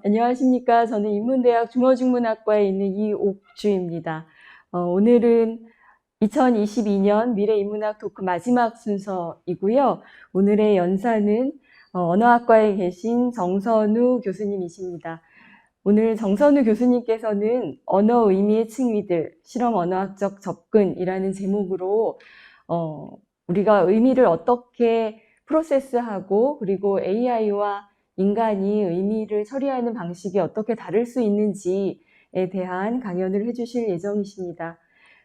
안녕하십니까. 저는 인문대학 중어중문학과에 있는 이옥주입니다. 오늘은 2022년 미래인문학 토크 마지막 순서이고요. 오늘의 연사는 언어학과에 계신 정선우 교수님이십니다. 오늘 정선우 교수님께서는 언어 의미의 층위들, 실험 언어학적 접근이라는 제목으로 우리가 의미를 어떻게 프로세스하고 그리고 AI와 인간이 의미를 처리하는 방식이 어떻게 다를 수 있는지에 대한 강연을 해주실 예정이십니다.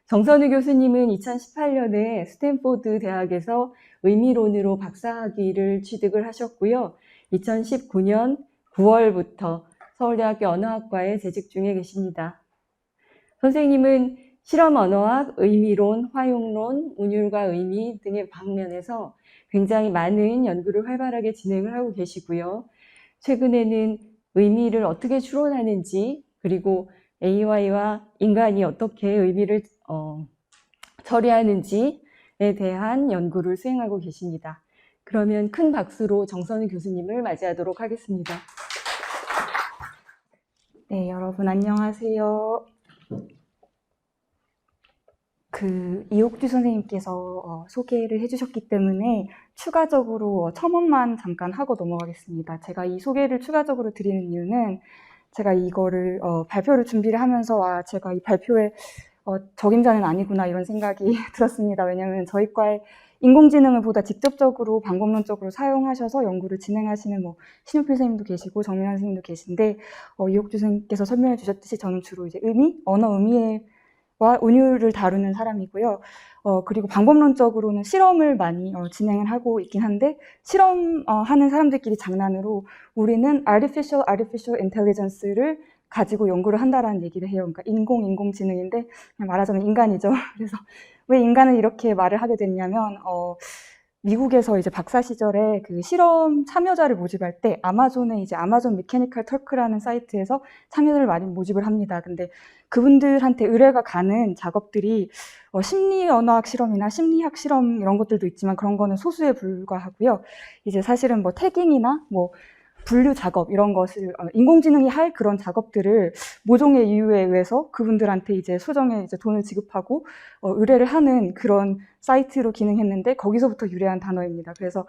정선우 교수님은 2018년에 스탠포드 대학에서 의미론으로 박사학위를 취득을 하셨고요. 2019년 9월부터 서울대학교 언어학과에 재직 중에 계십니다. 선생님은 실험 언어학, 의미론, 활용론, 운율과 의미 등의 방면에서 굉장히 많은 연구를 활발하게 진행을 하고 계시고요. 최근에는 의미를 어떻게 추론하는지, 그리고 AI와 인간이 어떻게 의미를 처리하는지에 대한 연구를 수행하고 계십니다. 그러면 큰 박수로 정선우 교수님을 맞이하도록 하겠습니다. 네, 여러분 안녕하세요. 이옥주 선생님께서 소개를 해주셨기 때문에 추가적으로 첨언만 잠깐 하고 넘어가겠습니다. 제가 이 소개를 추가적으로 드리는 이유는 제가 이거를 발표를 준비를 하면서 제가 이 발표에 적임자는 아니구나 이런 생각이 들었습니다. 왜냐하면 저희 과에 인공지능을 보다 직접적으로 방법론적으로 사용하셔서 연구를 진행하시는 신효필 선생님도 계시고 정민환 선생님도 계신데 이옥주 선생님께서 설명해 주셨듯이 저는 주로 이제 언어 의미와 운율을 다루는 사람이고요. 그리고 방법론적으로는 실험을 많이 진행을 하고 있긴 한데 실험하는 사람들끼리 장난으로 우리는 artificial intelligence를 가지고 연구를 한다라는 얘기를 해요. 그러니까 인공지능인데 그냥 말하자면 인간이죠. 그래서 왜 인간을 이렇게 말을 하게 됐냐면 미국에서 이제 박사 시절에 그 실험 참여자를 모집할 때 아마존의 이제 아마존 메케니컬 터크라는 사이트에서 참여자를 많이 모집을 합니다. 근데 그분들한테 의뢰가 가는 작업들이 심리 언어학 실험이나 심리학 실험 이런 것들도 있지만 그런 거는 소수에 불과하고요. 이제 사실은 태깅이나 분류 작업 이런 것을 인공지능이 할 그런 작업들을 모종의 이유에 의해서 그분들한테 이제 수정에 이제 돈을 지급하고 의뢰를 하는 그런 사이트로 기능했는데 거기서부터 유래한 단어입니다. 그래서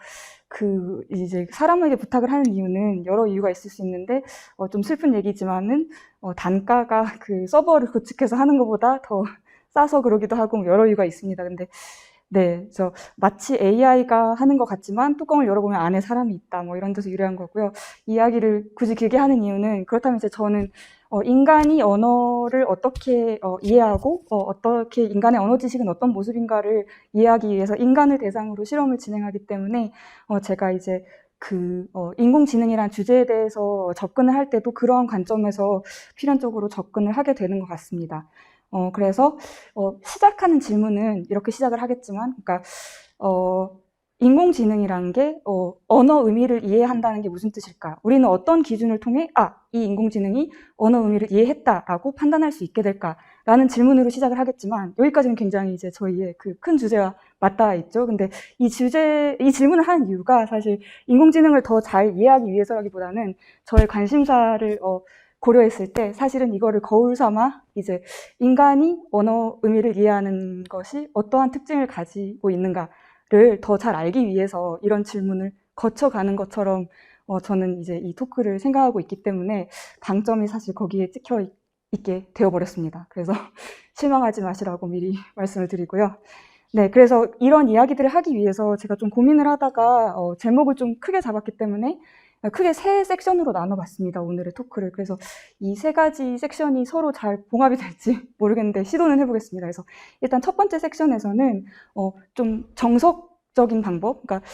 이제 사람에게 부탁을 하는 이유는 여러 이유가 있을 수 있는데 좀 슬픈 얘기지만은 단가가 그 서버를 구축해서 하는 것보다 더 싸서 그러기도 하고 여러 이유가 있습니다. 근데 네, 그래서 마치 AI가 하는 것 같지만 뚜껑을 열어보면 안에 사람이 있다, 이런 데서 유래한 거고요. 이야기를 굳이 길게 하는 이유는 그렇다면 이제 저는 인간이 언어를 어떻게 이해하고 어떻게 인간의 언어 지식은 어떤 모습인가를 이해하기 위해서 인간을 대상으로 실험을 진행하기 때문에 제가 이제 인공지능이란 주제에 대해서 접근을 할 때도 그러한 관점에서 필연적으로 접근을 하게 되는 것 같습니다. 그래서 시작하는 질문은 이렇게 시작을 하겠지만, 그러니까 인공지능이라는 게 언어 의미를 이해한다는 게 무슨 뜻일까? 우리는 어떤 기준을 통해 이 인공지능이 언어 의미를 이해했다라고 판단할 수 있게 될까라는 질문으로 시작을 하겠지만 여기까지는 굉장히 이제 저희의 그 큰 주제와 맞닿아 있죠. 근데 이 질문을 하는 이유가 사실 인공지능을 더 잘 이해하기 위해서라기보다는 저의 관심사를 고려했을 때 사실은 이거를 거울 삼아 이제 인간이 언어 의미를 이해하는 것이 어떠한 특징을 가지고 있는가를 더 잘 알기 위해서 이런 질문을 거쳐가는 것처럼 저는 이제 이 토크를 생각하고 있기 때문에 방점이 사실 거기에 찍혀 있게 되어버렸습니다. 그래서 실망하지 마시라고 미리 말씀을 드리고요. 네, 그래서 이런 이야기들을 하기 위해서 제가 좀 고민을 하다가 제목을 좀 크게 잡았기 때문에 크게 세 섹션으로 나눠봤습니다. 오늘의 토크를. 그래서 이 세 가지 섹션이 서로 잘 봉합이 될지 모르겠는데 시도는 해보겠습니다. 그래서 일단 첫 번째 섹션에서는 좀 정석적인 방법, 그러니까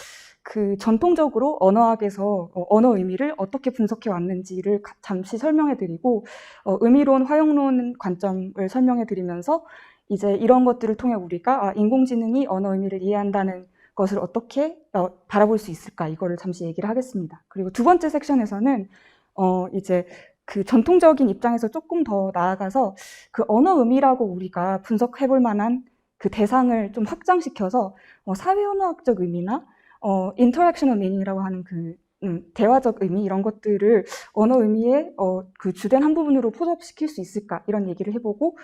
전통적으로 언어학에서 언어 의미를 어떻게 분석해 왔는지를 잠시 설명해드리고 의미론, 활용론 관점을 설명해드리면서 이제 이런 것들을 통해 우리가 인공지능이 언어 의미를 이해한다는 것을 어떻게 바라볼 수 있을까 이거를 잠시 얘기를 하겠습니다. 그리고 두 번째 섹션에서는 이제 전통적인 입장에서 조금 더 나아가서 언어 의미라고 우리가 분석해 볼 만한 대상을 좀 확장시켜서 사회 언어학적 의미나 interactional meaning이라고 하는 대화적 의미 이런 것들을 언어 의미의 그 주된 한 부분으로 포섭시킬 수 있을까 이런 얘기를 해보고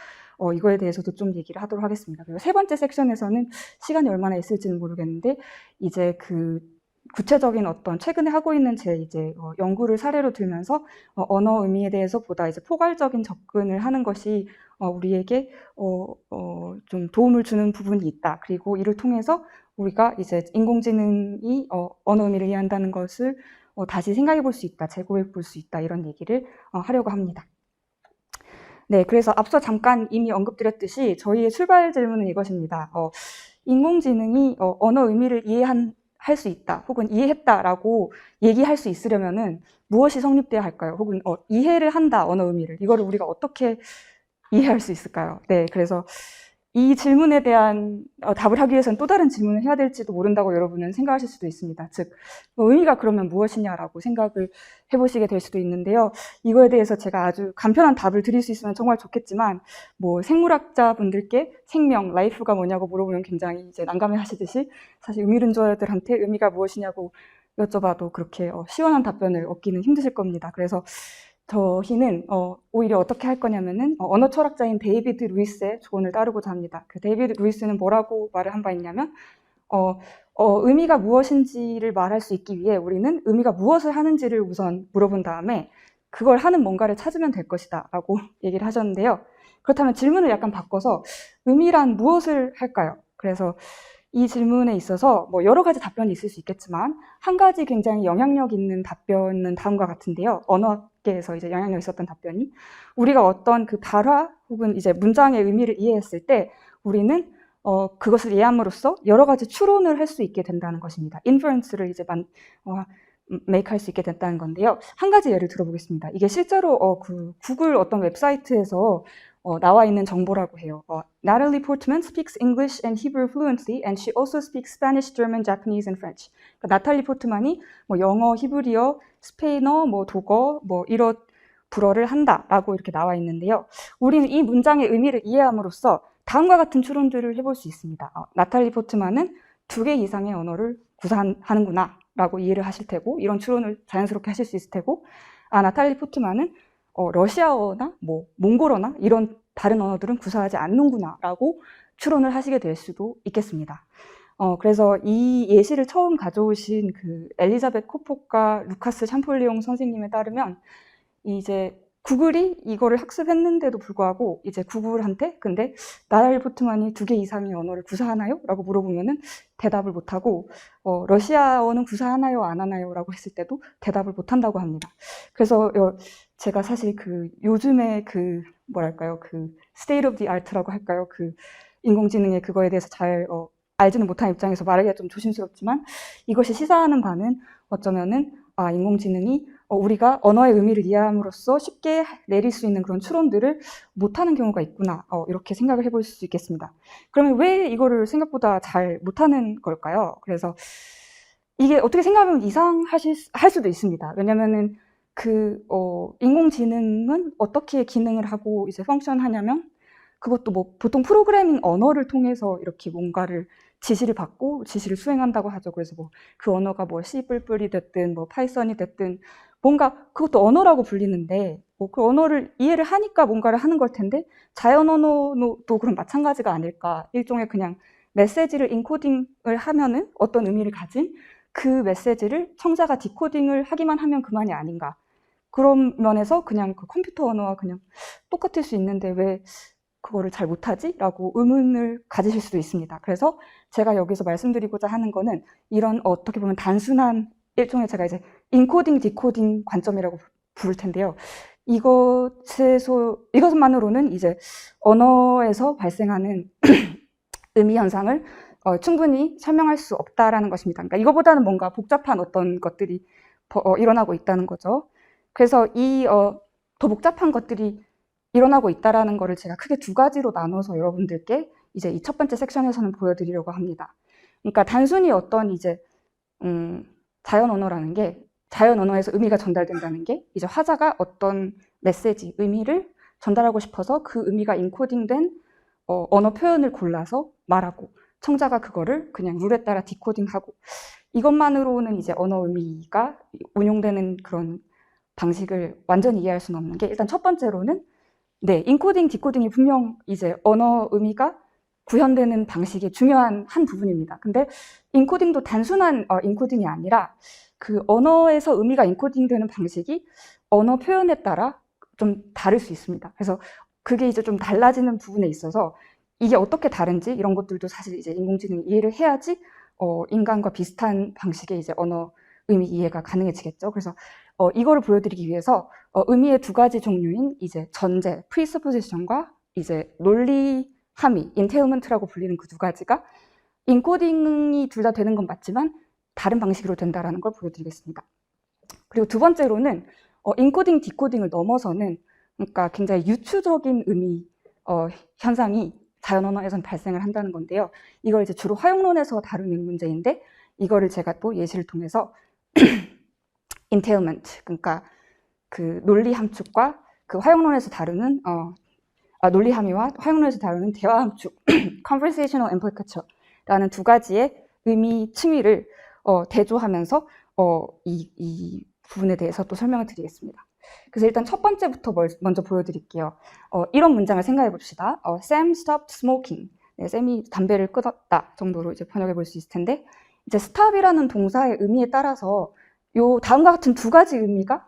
이거에 대해서도 좀 얘기를 하도록 하겠습니다. 그리고 세 번째 섹션에서는 시간이 얼마나 있을지는 모르겠는데 이제 그 구체적인 어떤 최근에 하고 있는 제 이제 연구를 사례로 들면서 언어 의미에 대해서 보다 이제 포괄적인 접근을 하는 것이 우리에게 좀 도움을 주는 부분이 있다. 그리고 이를 통해서 우리가 이제 인공지능이 언어 의미를 이해한다는 것을 다시 생각해 볼 수 있다, 재고해 볼 수 있다, 이런 얘기를 하려고 합니다. 네, 그래서 앞서 잠깐 이미 언급드렸듯이 저희의 출발 질문은 이것입니다. 인공지능이 언어 의미를 할 수 있다, 혹은 이해했다라고 얘기할 수 있으려면은 무엇이 성립돼야 할까요? 혹은 이해를 한다, 언어 의미를. 이거를 우리가 어떻게 이해할 수 있을까요? 네, 그래서 이 질문에 대한 답을 하기 위해서는 또 다른 질문을 해야 될지도 모른다고 여러분은 생각하실 수도 있습니다. 즉, 의미가 그러면 무엇이냐라고 생각을 해보시게 될 수도 있는데요. 이거에 대해서 제가 아주 간편한 답을 드릴 수 있으면 정말 좋겠지만, 뭐 생물학자분들께 생명, 라이프가 뭐냐고 물어보면 굉장히 이제 난감해 하시듯이 사실 의미론자들한테 의미가 무엇이냐고 여쭤봐도 그렇게 시원한 답변을 얻기는 힘드실 겁니다. 그래서 저희는 오히려 어떻게 할 거냐면은 언어 철학자인 데이비드 루이스의 조언을 따르고자 합니다. 그 데이비드 루이스는 뭐라고 말을 한 바 있냐면 의미가 무엇인지를 말할 수 있기 위해 우리는 의미가 무엇을 하는지를 우선 물어본 다음에 그걸 하는 뭔가를 찾으면 될 것이다 라고 얘기를 하셨는데요. 그렇다면 질문을 약간 바꿔서 의미란 무엇을 할까요? 그래서 이 질문에 있어서 뭐 여러 가지 답변이 있을 수 있겠지만 한 가지 굉장히 영향력 있는 답변은 다음과 같은데요. 언어계에서 이제 영향력 있었던 답변이 우리가 어떤 그 발화 혹은 이제 문장의 의미를 이해했을 때 우리는 그것을 이해함으로써 여러 가지 추론을 할 수 있게 된다는 것입니다. inference를 이제 make 할 수 있게 됐다는 건데요. 한 가지 예를 들어보겠습니다. 이게 실제로 그 구글 어떤 웹사이트에서 나와 있는 정보라고 해요. Natalie Portman speaks English and Hebrew fluently, and she also speaks Spanish, German, Japanese, and French. 그러니까 나탈리 포트만이 뭐 영어, 히브리어, 스페인어, 뭐 독어, 뭐 이런 불어를 한다라고 이렇게 나와 있는데요. 우리는 이 문장의 의미를 이해함으로써 다음과 같은 추론들을 해볼 수 있습니다. 나탈리 포트만은 2개 이상의 언어를 구사하는구나 라고 이해를 하실 테고, 이런 추론을 자연스럽게 하실 수 있을 테고, 나탈리 포트만은 러시아어나 뭐 몽골어나 이런 다른 언어들은 구사하지 않는구나 라고 추론을 하시게 될 수도 있겠습니다. 그래서 이 예시를 처음 가져오신 그 엘리자벳 코폭과 루카스 샴폴리옹 선생님에 따르면 이제 구글이 이거를 학습했는데도 불구하고 이제 구글한테 근데 나탈리 포트만이 2개 이상의 언어를 구사하나요? 라고 물어보면은 대답을 못하고 러시아어는 구사하나요? 안 하나요? 라고 했을 때도 대답을 못한다고 합니다. 그래서 제가 사실 그 요즘에 그 뭐랄까요, 그 state of the art라고 할까요, 그 인공지능의 그거에 대해서 잘 알지는 못한 입장에서 말하기가 좀 조심스럽지만 이것이 시사하는 바는 어쩌면은 인공지능이 우리가 언어의 의미를 이해함으로써 쉽게 내릴 수 있는 그런 추론들을 못하는 경우가 있구나, 이렇게 생각을 해볼 수 있겠습니다. 그러면 왜 이거를 생각보다 잘 못하는 걸까요? 그래서 이게 어떻게 생각하면 할 수도 있습니다. 왜냐면은 인공지능은 어떻게 기능을 하고 이제 펑션하냐면 그것도 뭐 보통 프로그래밍 언어를 통해서 이렇게 뭔가를 지시를 받고 지시를 수행한다고 하죠. 그래서 뭐 그 언어가 뭐 C++이 됐든 뭐 파이썬이 됐든 뭔가 그것도 언어라고 불리는데 뭐 그 언어를 이해를 하니까 뭔가를 하는 걸 텐데 자연 언어도 그럼 마찬가지가 아닐까. 일종의 그냥 메시지를 인코딩을 하면은 어떤 의미를 가진 그 메시지를 청자가 디코딩을 하기만 하면 그만이 아닌가. 그런 면에서 그냥 그 컴퓨터 언어와 그냥 똑같을 수 있는데 왜 그거를 잘 못하지? 라고 의문을 가지실 수도 있습니다. 그래서 제가 여기서 말씀드리고자 하는 거는 이런 어떻게 보면 단순한 일종의 제가 이제 인코딩, 디코딩 관점이라고 부를 텐데요. 이것만으로는 이제 언어에서 발생하는 의미 현상을 충분히 설명할 수 없다라는 것입니다. 그러니까 이거보다는 뭔가 복잡한 어떤 것들이 일어나고 있다는 거죠. 그래서 더 복잡한 것들이 일어나고 있다라는 거를 제가 크게 2가지로 나눠서 여러분들께 이제 이 첫 번째 섹션에서는 보여드리려고 합니다. 그러니까 단순히 어떤 이제 자연 언어라는 게 자연 언어에서 의미가 전달된다는 게 이제 화자가 어떤 메시지, 의미를 전달하고 싶어서 그 의미가 인코딩된 언어 표현을 골라서 말하고 청자가 그거를 그냥 룰에 따라 디코딩하고 이것만으로는 이제 언어 의미가 운용되는 그런 방식을 완전히 이해할 수는 없는 게, 일단 첫 번째로는 네, 인코딩, 디코딩이 분명 이제 언어 의미가 구현되는 방식의 중요한 한 부분입니다. 근데 인코딩도 단순한 인코딩이 아니라 그 언어에서 의미가 인코딩되는 방식이 언어 표현에 따라 좀 다를 수 있습니다. 그래서 그게 이제 좀 달라지는 부분에 있어서 이게 어떻게 다른지 이런 것들도 사실 이제 인공지능이 이해를 해야지 인간과 비슷한 방식의 이제 언어 의미 이해가 가능해지겠죠. 그래서 이거를 보여드리기 위해서 의미의 두 가지 종류인 이제 전제, presupposition과 이제 논리 함의, entailment라고 불리는 그 두 가지가 인코딩이 둘 다 되는 건 맞지만 다른 방식으로 된다라는 걸 보여드리겠습니다. 그리고 두 번째로는 인코딩, 디코딩을 넘어서는 그러니까 굉장히 유추적인 의미 현상이 자연 언어에선 발생을 한다는 건데요. 이걸 이제 주로 화용론에서 다루는 문제인데 이거를 제가 또 예시를 통해서 entailment, 그러니까 그 논리 함축과 그 화용론에서 다루는 논리 함의와 화용론에서 다루는 대화 함축 conversational implicature라는 두 가지의 의미 층위를 대조하면서 이 부분에 대해서 또 설명을 드리겠습니다. 그래서 일단 첫 번째부터 먼저 보여드릴게요. 이런 문장을 생각해 봅시다. Sam stopped smoking. 네, 샘이 담배를 끊었다 정도로 이제 번역해 볼 수 있을 텐데, 이제 stop이라는 동사의 의미에 따라서 요 다음과 같은 두 가지 의미가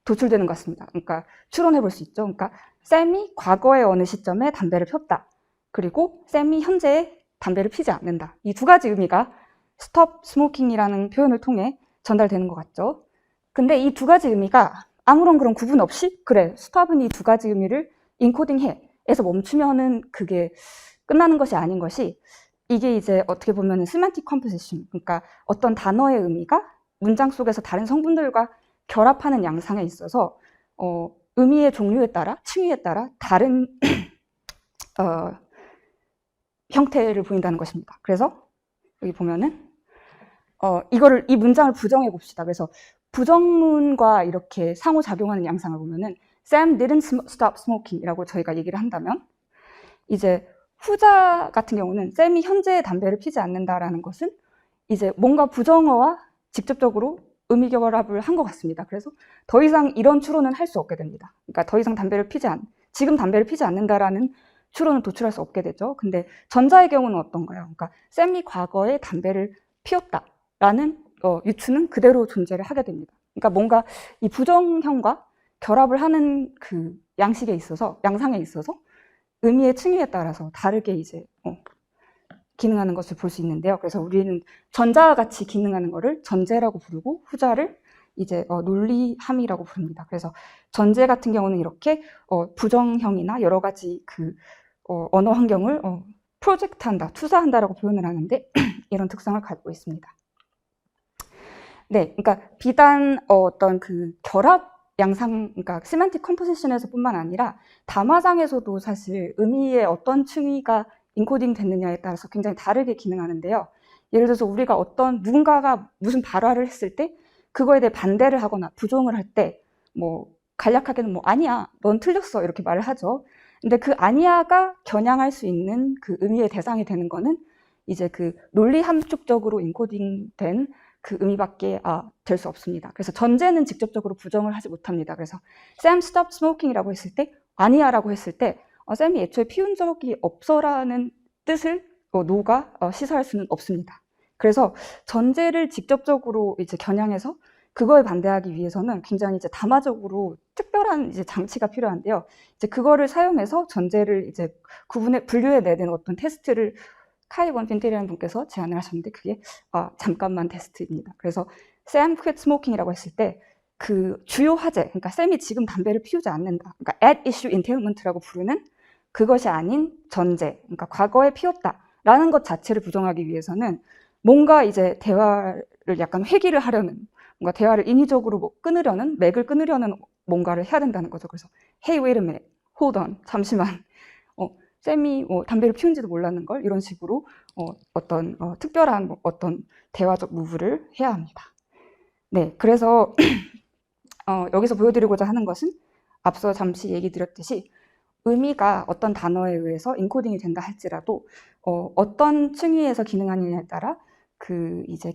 도출되는 것 같습니다. 그러니까 추론해 볼 수 있죠. 그러니까 샘이 과거의 어느 시점에 담배를 폈다. 그리고 샘이 현재에 담배를 피지 않는다. 이 두 가지 의미가 stop smoking이라는 표현을 통해 전달되는 것 같죠. 근데 이 두 가지 의미가 아무런 그런 구분 없이 그래, stop은 이 두 가지 의미를 인코딩해 에서 멈추면은 그게 끝나는 것이 아닌 것이, 이게 이제 어떻게 보면은 semantic composition, 그러니까 어떤 단어의 의미가 문장 속에서 다른 성분들과 결합하는 양상에 있어서 의미의 종류에 따라, 층위에 따라 다른 형태를 보인다는 것입니다. 그래서 여기 보면은 이 문장을 부정해 봅시다. 그래서 부정문과 이렇게 상호작용하는 양상을 보면은 Sam didn't stop smoking이라고 저희가 얘기를 한다면, 이제 후자 같은 경우는 샘이 현재 담배를 피지 않는다라는 것은 이제 뭔가 부정어와 직접적으로 의미 결합을 한 것 같습니다. 그래서 더 이상 이런 추론은 할 수 없게 됩니다. 그러니까 더 이상 지금 담배를 피지 않는다라는 추론은 도출할 수 없게 되죠. 근데 전자의 경우는 어떤가요? 그러니까 샘이 과거에 담배를 피웠다라는 유추는 그대로 존재를 하게 됩니다. 그러니까 뭔가 이 부정형과 결합을 하는 그 양상에 있어서 의미의 층위에 따라서 다르게 이제 기능하는 것을 볼 수 있는데요. 그래서 우리는 전자와 같이 기능하는 것을 전제라고 부르고 후자를 이제 논리 함의라고 부릅니다. 그래서 전제 같은 경우는 이렇게 부정형이나 여러 가지 그 언어 환경을 프로젝트한다, 투사한다라고 표현을 하는데 이런 특성을 가지고 있습니다. 네, 그러니까 비단 어떤 그 결합 양상, 그러니까 semantic composition에서 뿐만 아니라 담화상에서도 사실 의미의 어떤 층위가 인코딩 됐느냐에 따라서 굉장히 다르게 기능하는데요. 예를 들어서 우리가 누군가가 무슨 발화를 했을 때 그거에 대해 반대를 하거나 부정을 할 때 간략하게는 아니야, 넌 틀렸어 이렇게 말을 하죠. 근데 그 아니야가 겨냥할 수 있는 그 의미의 대상이 되는 거는 이제 그 논리 함축적으로 인코딩된 그 의미밖에 될 수 없습니다. 그래서 전제는 직접적으로 부정을 하지 못합니다. 그래서 Sam stopped smoking이라고 했을 때, 아니야라고 했을 때 샘이 애초에 피운 적이 없어라는 뜻을 노가 시사할 수는 없습니다. 그래서 전제를 직접적으로 이제 겨냥해서 그거에 반대하기 위해서는 굉장히 이제 담화적으로 특별한 이제 장치가 필요한데요. 이제 그거를 사용해서 전제를 이제 분류해내는 어떤 테스트를 카이 번 핀테리라는 분께서 제안을 하셨는데 그게 잠깐만 테스트입니다. 그래서 Sam quit smoking이라고 했을 때 그 주요 화제, 그러니까 샘이 지금 담배를 피우지 않는다, 그러니까 at issue entailment라고 부르는 그것이 아닌 전제, 그러니까 과거에 피웠다라는 것 자체를 부정하기 위해서는 뭔가 이제 대화를 약간 회귀를 하려는, 뭔가 대화를 인위적으로 맥을 끊으려는 뭔가를 해야 된다는 거죠. 그래서 hey, wait a minute, hold on, 잠시만, 샘이 담배를 피운지도 몰랐는 걸 이런 식으로 어떤 특별한 어떤 대화적 무브를 해야 합니다. 네, 그래서 여기서 보여드리고자 하는 것은 앞서 잠시 얘기 드렸듯이 의미가 어떤 단어에 의해서 인코딩이 된다 할지라도 어떤 층위에서 기능하느냐에 따라 그 이제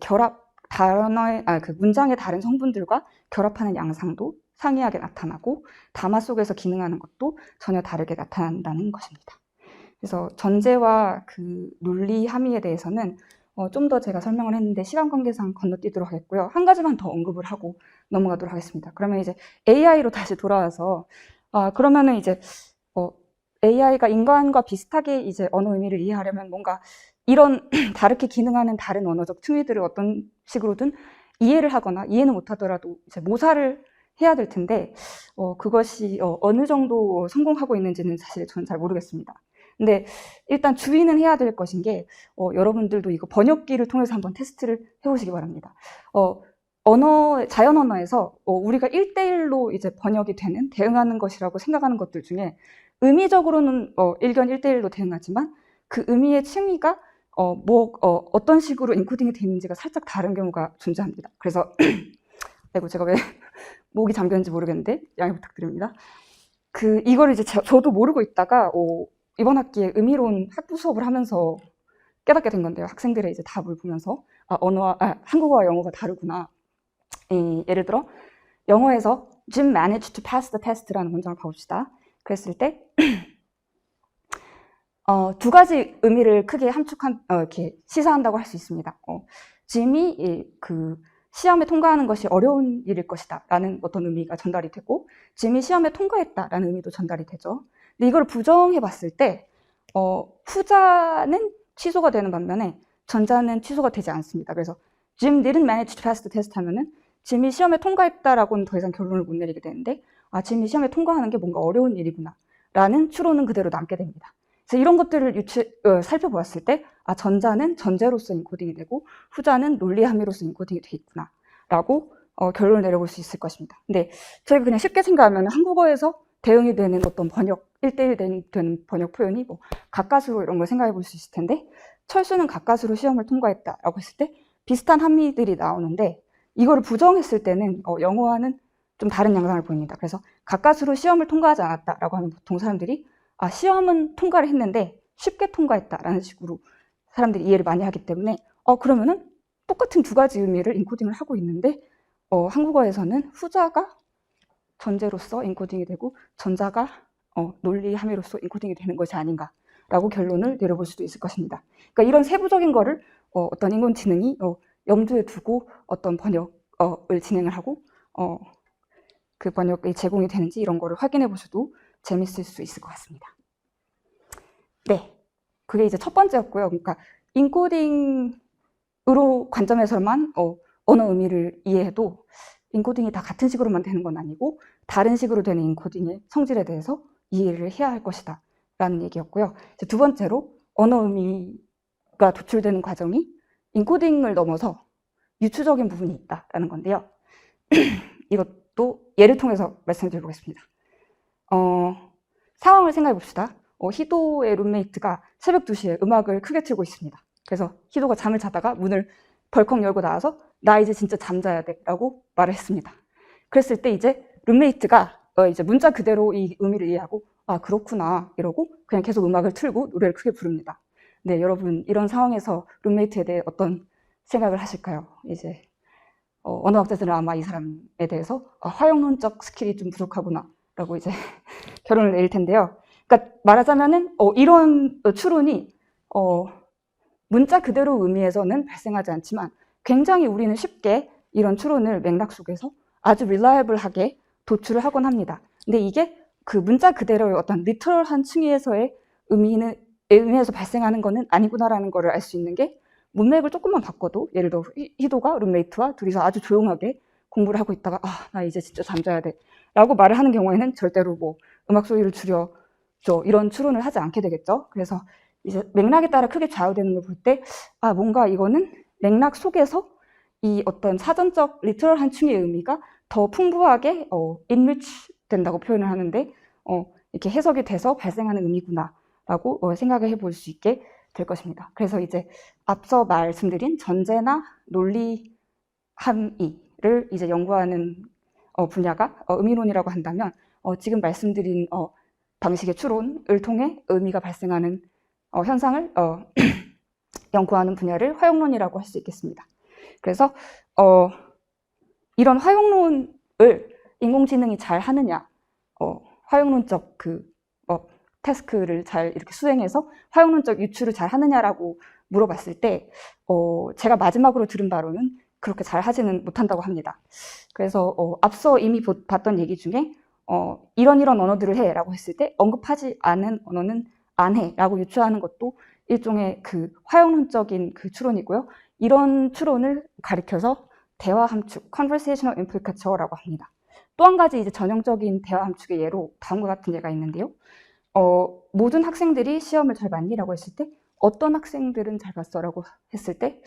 그 문장의 다른 성분들과 결합하는 양상도 상이하게 나타나고 담화 속에서 기능하는 것도 전혀 다르게 나타난다는 것입니다. 그래서 전제와 그 논리 함의에 대해서는 좀 더 제가 설명을 했는데 시간 관계상 건너뛰도록 하겠고요. 한 가지만 더 언급을 하고 넘어가도록 하겠습니다. 그러면 이제 AI로 다시 돌아와서 그러면은 이제 AI가 인간과 비슷하게 이제 언어 의미를 이해하려면 뭔가 이런 다르게 기능하는 다른 언어적 층위들을 어떤 식으로든 이해를 하거나 이해는 못하더라도 이제 모사를 해야 될 텐데 그것이 어느 정도 성공하고 있는지는 사실 저는 잘 모르겠습니다. 근데 일단 주의는 해야 될 것인 게 여러분들도 이거 번역기를 통해서 한번 테스트를 해보시기 바랍니다. 자연 언어에서 우리가 1대1로 이제 번역이 되는, 대응하는 것이라고 생각하는 것들 중에 의미적으로는 일견 1대1로 대응하지만 그 의미의 층위가 어떤 식으로 인코딩이 되어 있는지가 살짝 다른 경우가 존재합니다. 그래서 아이고 제가 왜 목이 잠겼는지 모르겠는데 양해 부탁드립니다. 이거를 이제 저도 모르고 있다가 이번 학기에 의미론 학부 수업을 하면서 깨닫게 된 건데요. 학생들의 이제 답을 보면서 한국어와 영어가 다르구나. 예를 들어 영어에서 Jim managed to pass the test라는 문장을 봐봅시다. 그랬을 때 두 가지 의미를 크게 이렇게 시사한다고 할 수 있습니다. 짐이 그 시험에 통과하는 것이 어려운 일일 것이다 라는 어떤 의미가 전달이 되고, 짐이 시험에 통과했다 라는 의미도 전달이 되죠. 근데 이걸 부정해 봤을 때 후자는 취소가 되는 반면에 전자는 취소가 되지 않습니다. 그래서 Jim didn't manage to pass the test 하면은 짐이 시험에 통과했다라고는 더 이상 결론을 못 내리게 되는데 짐이 시험에 통과하는 게 뭔가 어려운 일이구나 라는 추론은 그대로 남게 됩니다. 그래서 이런 것들을 살펴보았을 때 전자는 전제로서 인코딩이 되고 후자는 논리 함의로서 인코딩이 돼 있구나 라고 결론을 내려볼 수 있을 것입니다. 근데 저희가 그냥 쉽게 생각하면 한국어에서 대응이 되는 어떤 1대1 되는 번역 표현이 가까스로 이런 걸 생각해 볼 수 있을 텐데, 철수는 가까스로 시험을 통과했다라고 했을 때 비슷한 함의들이 나오는데 이거를 부정했을 때는 영어와는 좀 다른 양상을 보입니다. 그래서 가까스로 시험을 통과하지 않았다라고 하면 보통 사람들이 시험은 통과를 했는데 쉽게 통과했다라는 식으로 사람들이 이해를 많이 하기 때문에 그러면은 똑같은 두 가지 의미를 인코딩을 하고 있는데 한국어에서는 후자가 전제로서 인코딩이 되고 전자가 논리 함의로서 인코딩이 되는 것이 아닌가라고 결론을 내려볼 수도 있을 것입니다. 그러니까 이런 세부적인 거를 어떤 인공지능이 염두에 두고 어떤 번역을 진행을 하고 그 번역이 제공이 되는지 이런 거를 확인해 보셔도 재밌을 수 있을 것 같습니다. 네, 그게 이제 첫 번째였고요. 그러니까 인코딩으로 관점에서만 언어 의미를 이해해도 인코딩이 다 같은 식으로만 되는 건 아니고 다른 식으로 되는 인코딩의 성질에 대해서 이해를 해야 할 것이다 라는 얘기였고요. 이제 두 번째로 언어 의미가 도출되는 과정이 인코딩을 넘어서 유추적인 부분이 있다라는 건데요. 이것도 예를 통해서 말씀드려 보겠습니다. 상황을 생각해 봅시다. 희도의 룸메이트가 새벽 2시에 음악을 크게 틀고 있습니다. 그래서 희도가 잠을 자다가 문을 벌컥 열고 나와서 나 이제 진짜 잠자야 돼 라고 말을 했습니다. 그랬을 때 이제 룸메이트가 이제 문자 그대로 이 의미를 이해하고 그렇구나 이러고 그냥 계속 음악을 틀고 노래를 크게 부릅니다. 네, 여러분 이런 상황에서 룸메이트에 대해 어떤 생각을 하실까요? 이제 언어학자들은 아마 이 사람에 대해서 화용론적 스킬이 좀 부족하구나 라고 이제 결론을 내릴 텐데요. 그러니까 말하자면은 이런 추론이 문자 그대로 의미에서는 발생하지 않지만 굉장히 우리는 쉽게 이런 추론을 맥락 속에서 아주 reliable하게 도출을 하곤 합니다. 근데 이게 그 문자 그대로의 어떤 리터럴한 층위에서의 의미에서 발생하는 거는 아니구나라는 거를 알 수 있는 게 문맥을 조금만 바꿔도, 예를 들어 희도가 룸메이트와 둘이서 아주 조용하게 공부를 하고 있다가 나 이제 진짜 잠자야 돼 라고 말을 하는 경우에는 절대로 음악 소리를 줄여줘 이런 추론을 하지 않게 되겠죠. 그래서 이제 맥락에 따라 크게 좌우되는 걸 볼 때 뭔가 이거는 맥락 속에서 이 어떤 사전적 리터럴한 층의 의미가 더 풍부하게 enrich 된다고 표현을 하는데 이렇게 해석이 돼서 발생하는 의미구나 라고 생각을 해볼 수 있게 될 것입니다. 그래서 이제 앞서 말씀드린 전제나 논리 함의를 이제 연구하는 분야가 의미론이라고 한다면 지금 말씀드린 방식의 추론을 통해 의미가 발생하는 현상을 연구하는 분야를 화용론이라고 할 수 있겠습니다. 그래서 이런 활용론을 인공지능이 잘 하느냐, 활용론적 태스크를 잘 이렇게 수행해서 활용론적 유추를 잘 하느냐라고 물어봤을 때, 제가 마지막으로 들은 바로는 그렇게 잘 하지는 못한다고 합니다. 그래서 앞서 이미 봤던 얘기 중에 이런 언어들을 해 라고 했을 때 언급하지 않은 언어는 안 해 라고 유추하는 것도 일종의 그 활용론적인 그 추론이고요. 이런 추론을 가리켜서 대화 함축, conversational implicature라고 합니다. 또 한 가지 이제 전형적인 대화 함축의 예로 다음과 같은 예가 있는데요. 모든 학생들이 시험을 잘 봤니? 라고 했을 때 어떤 학생들은 잘 봤어? 라고 했을 때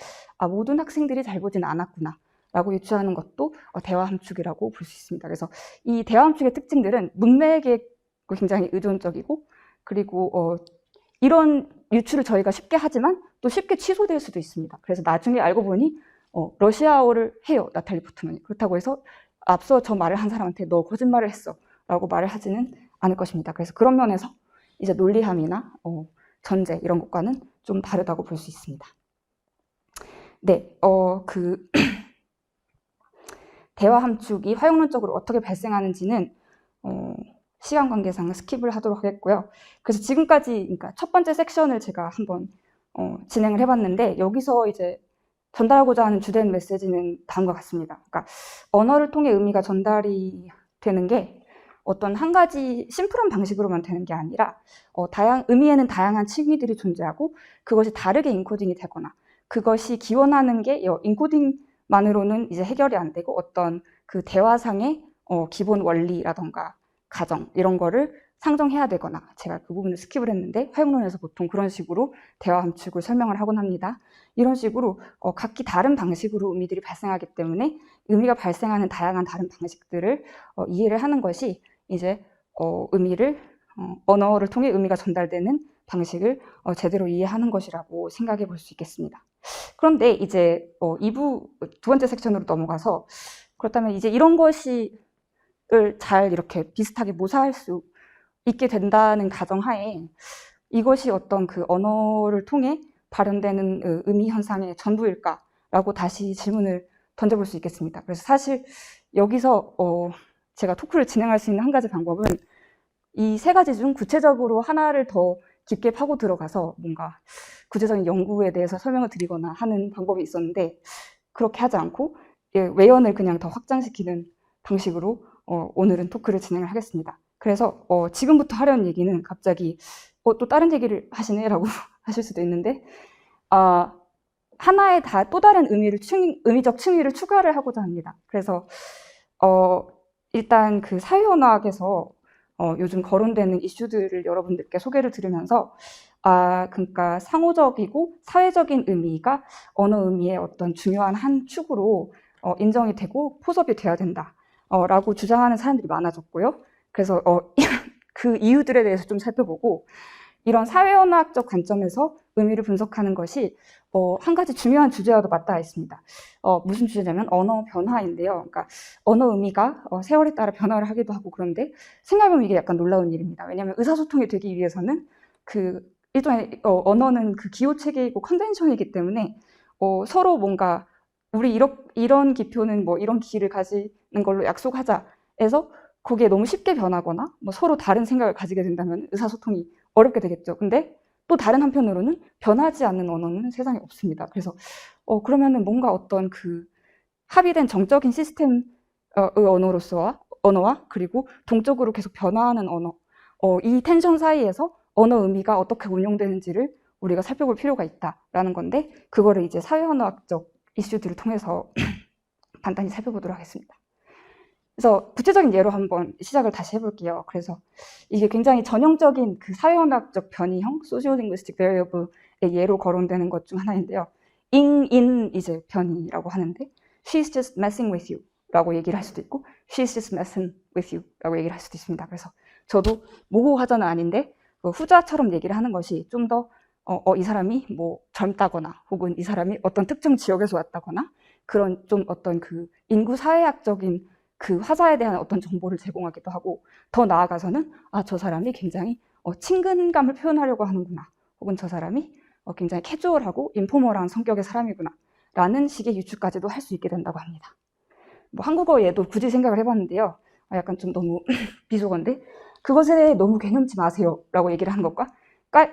모든 학생들이 잘 보진 않았구나 라고 유추하는 것도 대화 함축이라고 볼 수 있습니다. 그래서 이 대화 함축의 특징들은 문맥에 굉장히 의존적이고, 그리고 이런 유추를 저희가 쉽게 하지만 또 쉽게 취소될 수도 있습니다. 그래서 나중에 알고 보니 러시아어를 해요, 나탈리 포트만이. 그렇다고 해서 앞서 저 말을 한 사람한테 너 거짓말을 했어 라고 말을 하지는 않을 것입니다. 그래서 그런 면에서 이제 논리함이나 전제 이런 것과는 좀 다르다고 볼 수 있습니다. 네, 대화 함축이 활용론적으로 어떻게 발생하는지는 시간 관계상 스킵을 하도록 하겠고요. 그래서 지금까지, 그러니까 첫 번째 섹션을 제가 한번 진행을 해봤는데, 여기서 이제 전달하고자 하는 주된 메시지는 다음과 같습니다. 그러니까 언어를 통해 의미가 전달이 되는 게 어떤 한 가지 심플한 방식으로만 되는 게 아니라 의미에는 다양한 층위들이 존재하고 그것이 다르게 인코딩이 되거나 그것이 기원하는 게 인코딩만으로는 이제 해결이 안 되고 어떤 그 대화상의 기본 원리라던가 가정 이런 거를 상정해야 되거나, 제가 그 부분을 스킵을 했는데 활용론에서 보통 그런 식으로 대화 함축을 설명을 하곤 합니다. 이런 식으로 각기 다른 방식으로 의미들이 발생하기 때문에 의미가 발생하는 다양한 다른 방식들을 이해를 하는 것이 이제 의미를 언어를 통해 의미가 전달되는 방식을 제대로 이해하는 것이라고 생각해 볼 수 있겠습니다. 그런데 이제 2부 두 번째 섹션으로 넘어가서, 그렇다면 이제 이런 것을 잘 이렇게 비슷하게 모사할 수 있게 된다는 가정하에 이것이 어떤 그 언어를 통해 발현되는 의미 현상의 전부일까라고 다시 질문을 던져볼 수 있겠습니다. 그래서 사실 여기서 제가 토크를 진행할 수 있는 한 가지 방법은 이 세 가지 중 구체적으로 하나를 더 깊게 파고 들어가서 뭔가 구체적인 연구에 대해서 설명을 드리거나 하는 방법이 있었는데, 그렇게 하지 않고 외연을 그냥 더 확장시키는 방식으로 오늘은 토크를 진행을 하겠습니다. 그래서 지금부터 하려는 얘기는 갑자기 또 다른 얘기를 하시네 라고 하실 수도 있는데, 하나의 또 다른 의미적 층위를 추가를 하고자 합니다. 그래서 일단 그 사회언어학에서 요즘 거론되는 이슈들을 여러분들께 소개를 드리면서 그러니까 상호적이고 사회적인 의미가 언어 의미의 어떤 중요한 한 축으로 인정이 되고 포섭이 돼야 된다 라고 주장하는 사람들이 많아졌고요. 그래서 그 이유들에 대해서 좀 살펴보고, 이런 사회언어학적 관점에서 의미를 분석하는 것이 한 가지 중요한 주제와도 맞닿아 있습니다. 무슨 주제냐면 언어 변화인데요. 그러니까 언어 의미가 세월에 따라 변화를 하기도 하고, 그런데 생각해보면 이게 약간 놀라운 일입니다. 왜냐하면 의사소통이 되기 위해서는 그 일종의 언어는 그 기호체계이고 컨벤션이기 때문에 서로 뭔가 우리 이런 기표는 뭐 이런 기를 가지는 걸로 약속하자 해서 그게 너무 쉽게 변하거나 뭐 서로 다른 생각을 가지게 된다면 의사소통이 어렵게 되겠죠. 근데 또 다른 한편으로는 변하지 않는 언어는 세상에 없습니다. 그래서 그러면은 뭔가 어떤 그 합의된 정적인 시스템의 언어와 그리고 동적으로 계속 변화하는 언어, 이 텐션 사이에서 언어 의미가 어떻게 운용되는지를 우리가 살펴볼 필요가 있다라는 건데, 그거를 이제 사회언어학적 이슈들을 통해서 간단히 살펴보도록 하겠습니다. 그래서 구체적인 예로 한번 시작을 다시 해볼게요. 그래서 이게 굉장히 전형적인 그 사회언어학적 변이형, sociolinguistic variable의 예로 거론되는 것 중 하나인데요. in 이제 변이라고 하는데, she's just messing with you 라고 얘기를 할 수도 있고, she's just messing with you 라고 얘기를 할 수도 있습니다. 그래서 저도 모호하자는 아닌데 후자처럼 얘기를 하는 것이 좀 더 이 사람이 뭐 젊다거나 혹은 이 사람이 어떤 특정 지역에서 왔다거나 그런 좀 어떤 그 인구 사회학적인 그 화자에 대한 어떤 정보를 제공하기도 하고, 더 나아가서는 저 사람이 굉장히 친근감을 표현하려고 하는구나, 혹은 저 사람이 굉장히 캐주얼하고 인포멀한 성격의 사람이구나 라는 식의 유추까지도 할 수 있게 된다고 합니다. 뭐 한국어 예도 굳이 생각을 해봤는데요. 약간 좀 너무 비속어인데 그것에 너무 개념치 마세요 라고 얘기를 하는 것과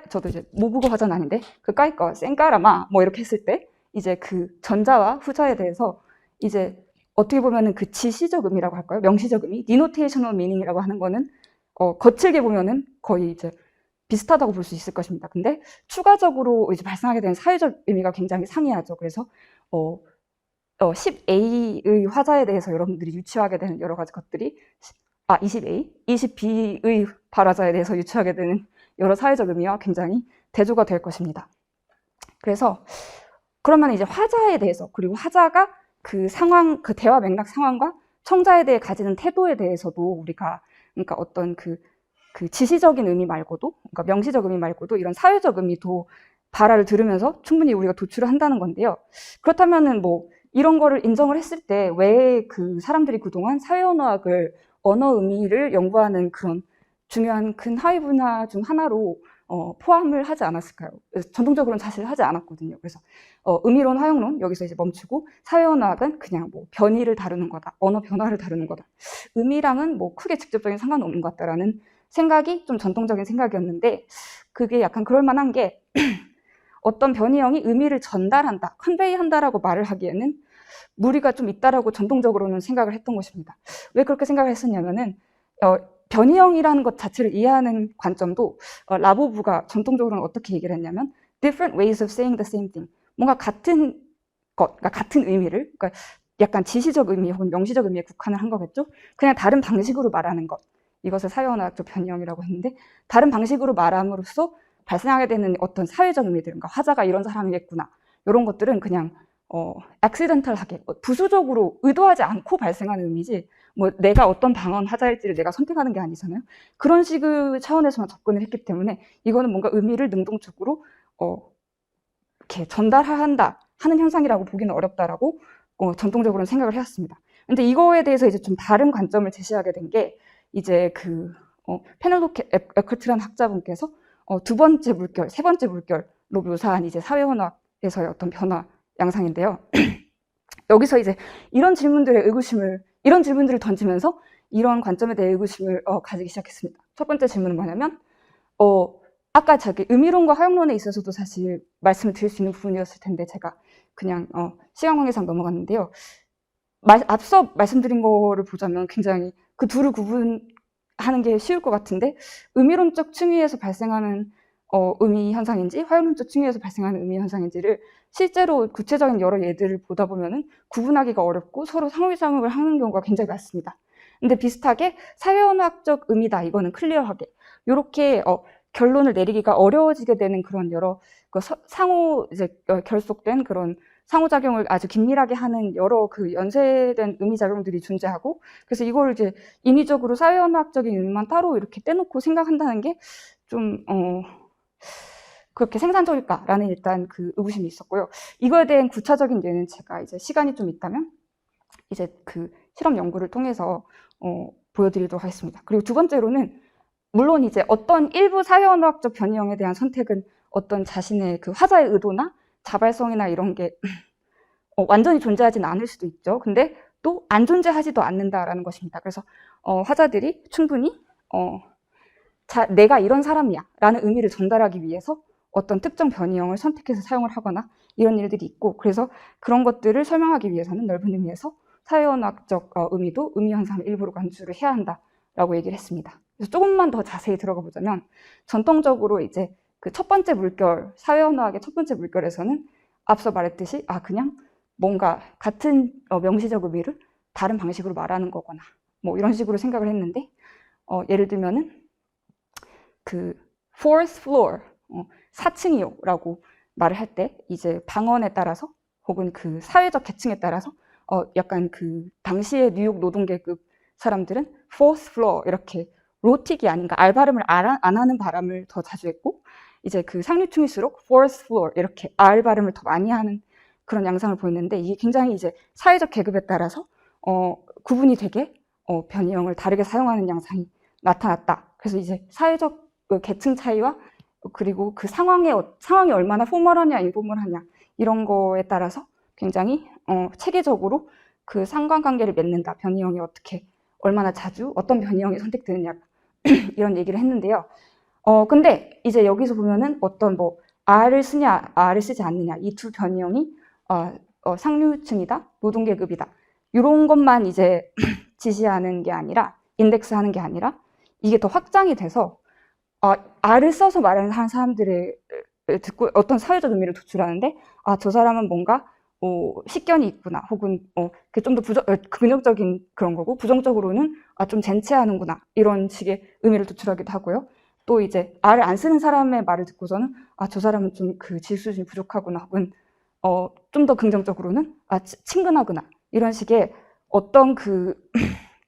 저도 이제 모국어 화자는 아닌데 그 까이꺼 쌩까라마 뭐 이렇게 했을 때 이제 그 전자와 후자에 대해서 이제 어떻게 보면은 그 지시적 의미라고 할까요? 명시적 의미, denotational meaning이라고 하는 거는 거칠게 보면은 거의 이제 비슷하다고 볼 수 있을 것입니다. 근데 추가적으로 이제 발생하게 되는 사회적 의미가 굉장히 상이하죠. 그래서 10A의 화자에 대해서 여러분들이 유추하게 되는 여러 가지 것들이 20A, 20B의 발화자에 대해서 유추하게 되는 여러 사회적 의미와 굉장히 대조가 될 것입니다. 그래서 그러면 이제 화자에 대해서 그리고 화자가 그 상황, 그 대화 맥락 상황과 청자에 대해 가지는 태도에 대해서도 우리가 그러니까 어떤 그 지시적인 의미 말고도 그러니까 명시적 의미 말고도 이런 사회적 의미도 발화를 들으면서 충분히 우리가 도출을 한다는 건데요. 그렇다면은 뭐 이런 거를 인정을 했을 때 왜 그 사람들이 그동안 사회언어학을 언어 의미를 연구하는 그런 중요한 큰 하위 분야 중 하나로 포함을 하지 않았을까요? 전통적으로는 사실 하지 않았거든요. 그래서 의미론, 화용론 여기서 이제 멈추고 사회언어학은 그냥 뭐 변이를 다루는 거다, 언어 변화를 다루는 거다. 의미랑은 뭐 크게 직접적인 상관은 없는 것 같다라는 생각이 좀 전통적인 생각이었는데 그게 약간 그럴 만한 게 어떤 변이형이 의미를 전달한다, 컨베이한다라고 말을 하기에는 무리가 좀 있다라고 전통적으로는 생각을 했던 것입니다. 왜 그렇게 생각을 했었냐면은 변이형이라는 것 자체를 이해하는 관점도 라보브가 전통적으로는 어떻게 얘기를 했냐면 different ways of saying the same thing. 뭔가 같은 것, 그러니까 같은 의미를, 그러니까 약간 지시적 의미 혹은 명시적 의미에 국한을 한 거겠죠. 그냥 다른 방식으로 말하는 것. 이것을 사회언어학적 변이형이라고 했는데 다른 방식으로 말함으로써 발생하게 되는 어떤 사회적 의미들, 그러니까 화자가 이런 사람이겠구나. 이런 것들은 그냥 accidental하게 부수적으로 의도하지 않고 발생하는 의미지 뭐 내가 어떤 방언 화자일지를 내가 선택하는 게 아니잖아요. 그런 식의 차원에서만 접근을 했기 때문에 이거는 뭔가 의미를 능동적으로 이렇게 전달한다 하는 현상이라고 보기는 어렵다라고 전통적으로는 생각을 해왔습니다. 근데 이거에 대해서 이제 좀 다른 관점을 제시하게 된 게 이제 그 페넬로페 에커트라는 학자분께서 두 번째 물결, 세 번째 물결로 묘사한 이제 사회언어학에서의 어떤 변화 양상인데요. 여기서 이제 이런 질문들을 던지면서 이런 관점에 대해 의구심을 가지기 시작했습니다. 첫 번째 질문은 뭐냐면 아까 저기 의미론과 화용론에 있어서도 사실 말씀을 드릴 수 있는 부분이었을 텐데 제가 그냥 시간 관계상 넘어갔는데요. 앞서 말씀드린 거를 보자면 굉장히 그 둘을 구분하는 게 쉬울 것 같은데 의미론적 층위에서 발생하는 의미 현상인지 화용론적 층위에서 발생하는 의미 현상인지를 실제로 구체적인 여러 예들을 보다 보면은 구분하기가 어렵고 서로 상호작용을 하는 경우가 굉장히 많습니다. 근데 비슷하게 사회언어학적 의미다 이거는 클리어하게 이렇게 결론을 내리기가 어려워지게 되는 그런 여러 상호 이제 결속된 그런 상호작용을 아주 긴밀하게 하는 여러 그 연쇄된 의미작용들이 존재하고 그래서 이걸 이제 인위적으로 사회언어학적인 의미만 따로 이렇게 떼놓고 생각한다는 게 좀 그렇게 생산적일까라는 일단 그 의구심이 있었고요. 이거에 대한 구체적인 예는 제가 이제 시간이 좀 있다면 이제 그 실험 연구를 통해서 보여드리도록 하겠습니다. 그리고 두 번째로는 물론 이제 어떤 일부 사회언어학적 변이형에 대한 선택은 어떤 자신의 그 화자의 의도나 자발성이나 이런 게 완전히 존재하지는 않을 수도 있죠. 근데 또 안 존재하지도 않는다라는 것입니다. 그래서 화자들이 충분히 내가 이런 사람이야 라는 의미를 전달하기 위해서 어떤 특정 변이형을 선택해서 사용을 하거나 이런 일들이 있고 그래서 그런 것들을 설명하기 위해서는 넓은 의미에서 사회언어학적 의미도 의미 현상의 일부로 간주를 해야 한다라고 얘기를 했습니다. 그래서 조금만 더 자세히 들어가 보자면 전통적으로 이제 그 첫 번째 물결, 사회언어학의 첫 번째 물결에서는 앞서 말했듯이 그냥 뭔가 같은 명시적 의미를 다른 방식으로 말하는 거거나 뭐 이런 식으로 생각을 했는데 예를 들면은 그 fourth floor 4층이요라고 말을 할 때 이제 방언에 따라서 혹은 그 사회적 계층에 따라서 약간 그 당시의 뉴욕 노동계급 사람들은 fourth floor 이렇게 로틱이 아닌가 알 발음을 안 하는 바람을 더 자주 했고 이제 그 상류층일수록 fourth floor 이렇게 알 발음을 더 많이 하는 그런 양상을 보였는데 이게 굉장히 이제 사회적 계급에 따라서 구분이 되게 변이형을 다르게 사용하는 양상이 나타났다. 그래서 이제 사회적 계층 차이와 그리고 그 상황이 얼마나 포멀하냐 인포멀하냐 이런 거에 따라서 굉장히 체계적으로 그 상관관계를 맺는다. 변이형이 어떻게 얼마나 자주 어떤 변이형이 선택되느냐 이런 얘기를 했는데요. 근데 이제 여기서 보면은 어떤 뭐 R을 쓰냐 R을 쓰지 않느냐 이 두 변이형이 상류층이다 노동계급이다 이런 것만 이제 지시하는 게 아니라 인덱스하는 게 아니라 이게 더 확장이 돼서 R을 써서 말하는 사람들의 듣고 어떤 사회적 의미를 도출하는데 저 사람은 뭔가 식견이 있구나 혹은 좀 더 긍정적인 그런 거고 부정적으로는 좀 젠체하는구나 이런 식의 의미를 도출하기도 하고요. 또 이제 R을 안 쓰는 사람의 말을 듣고서는 저 사람은 좀 그 지식 수준이 부족하구나 혹은 좀 더 긍정적으로는 친근하구나 이런 식의 어떤 그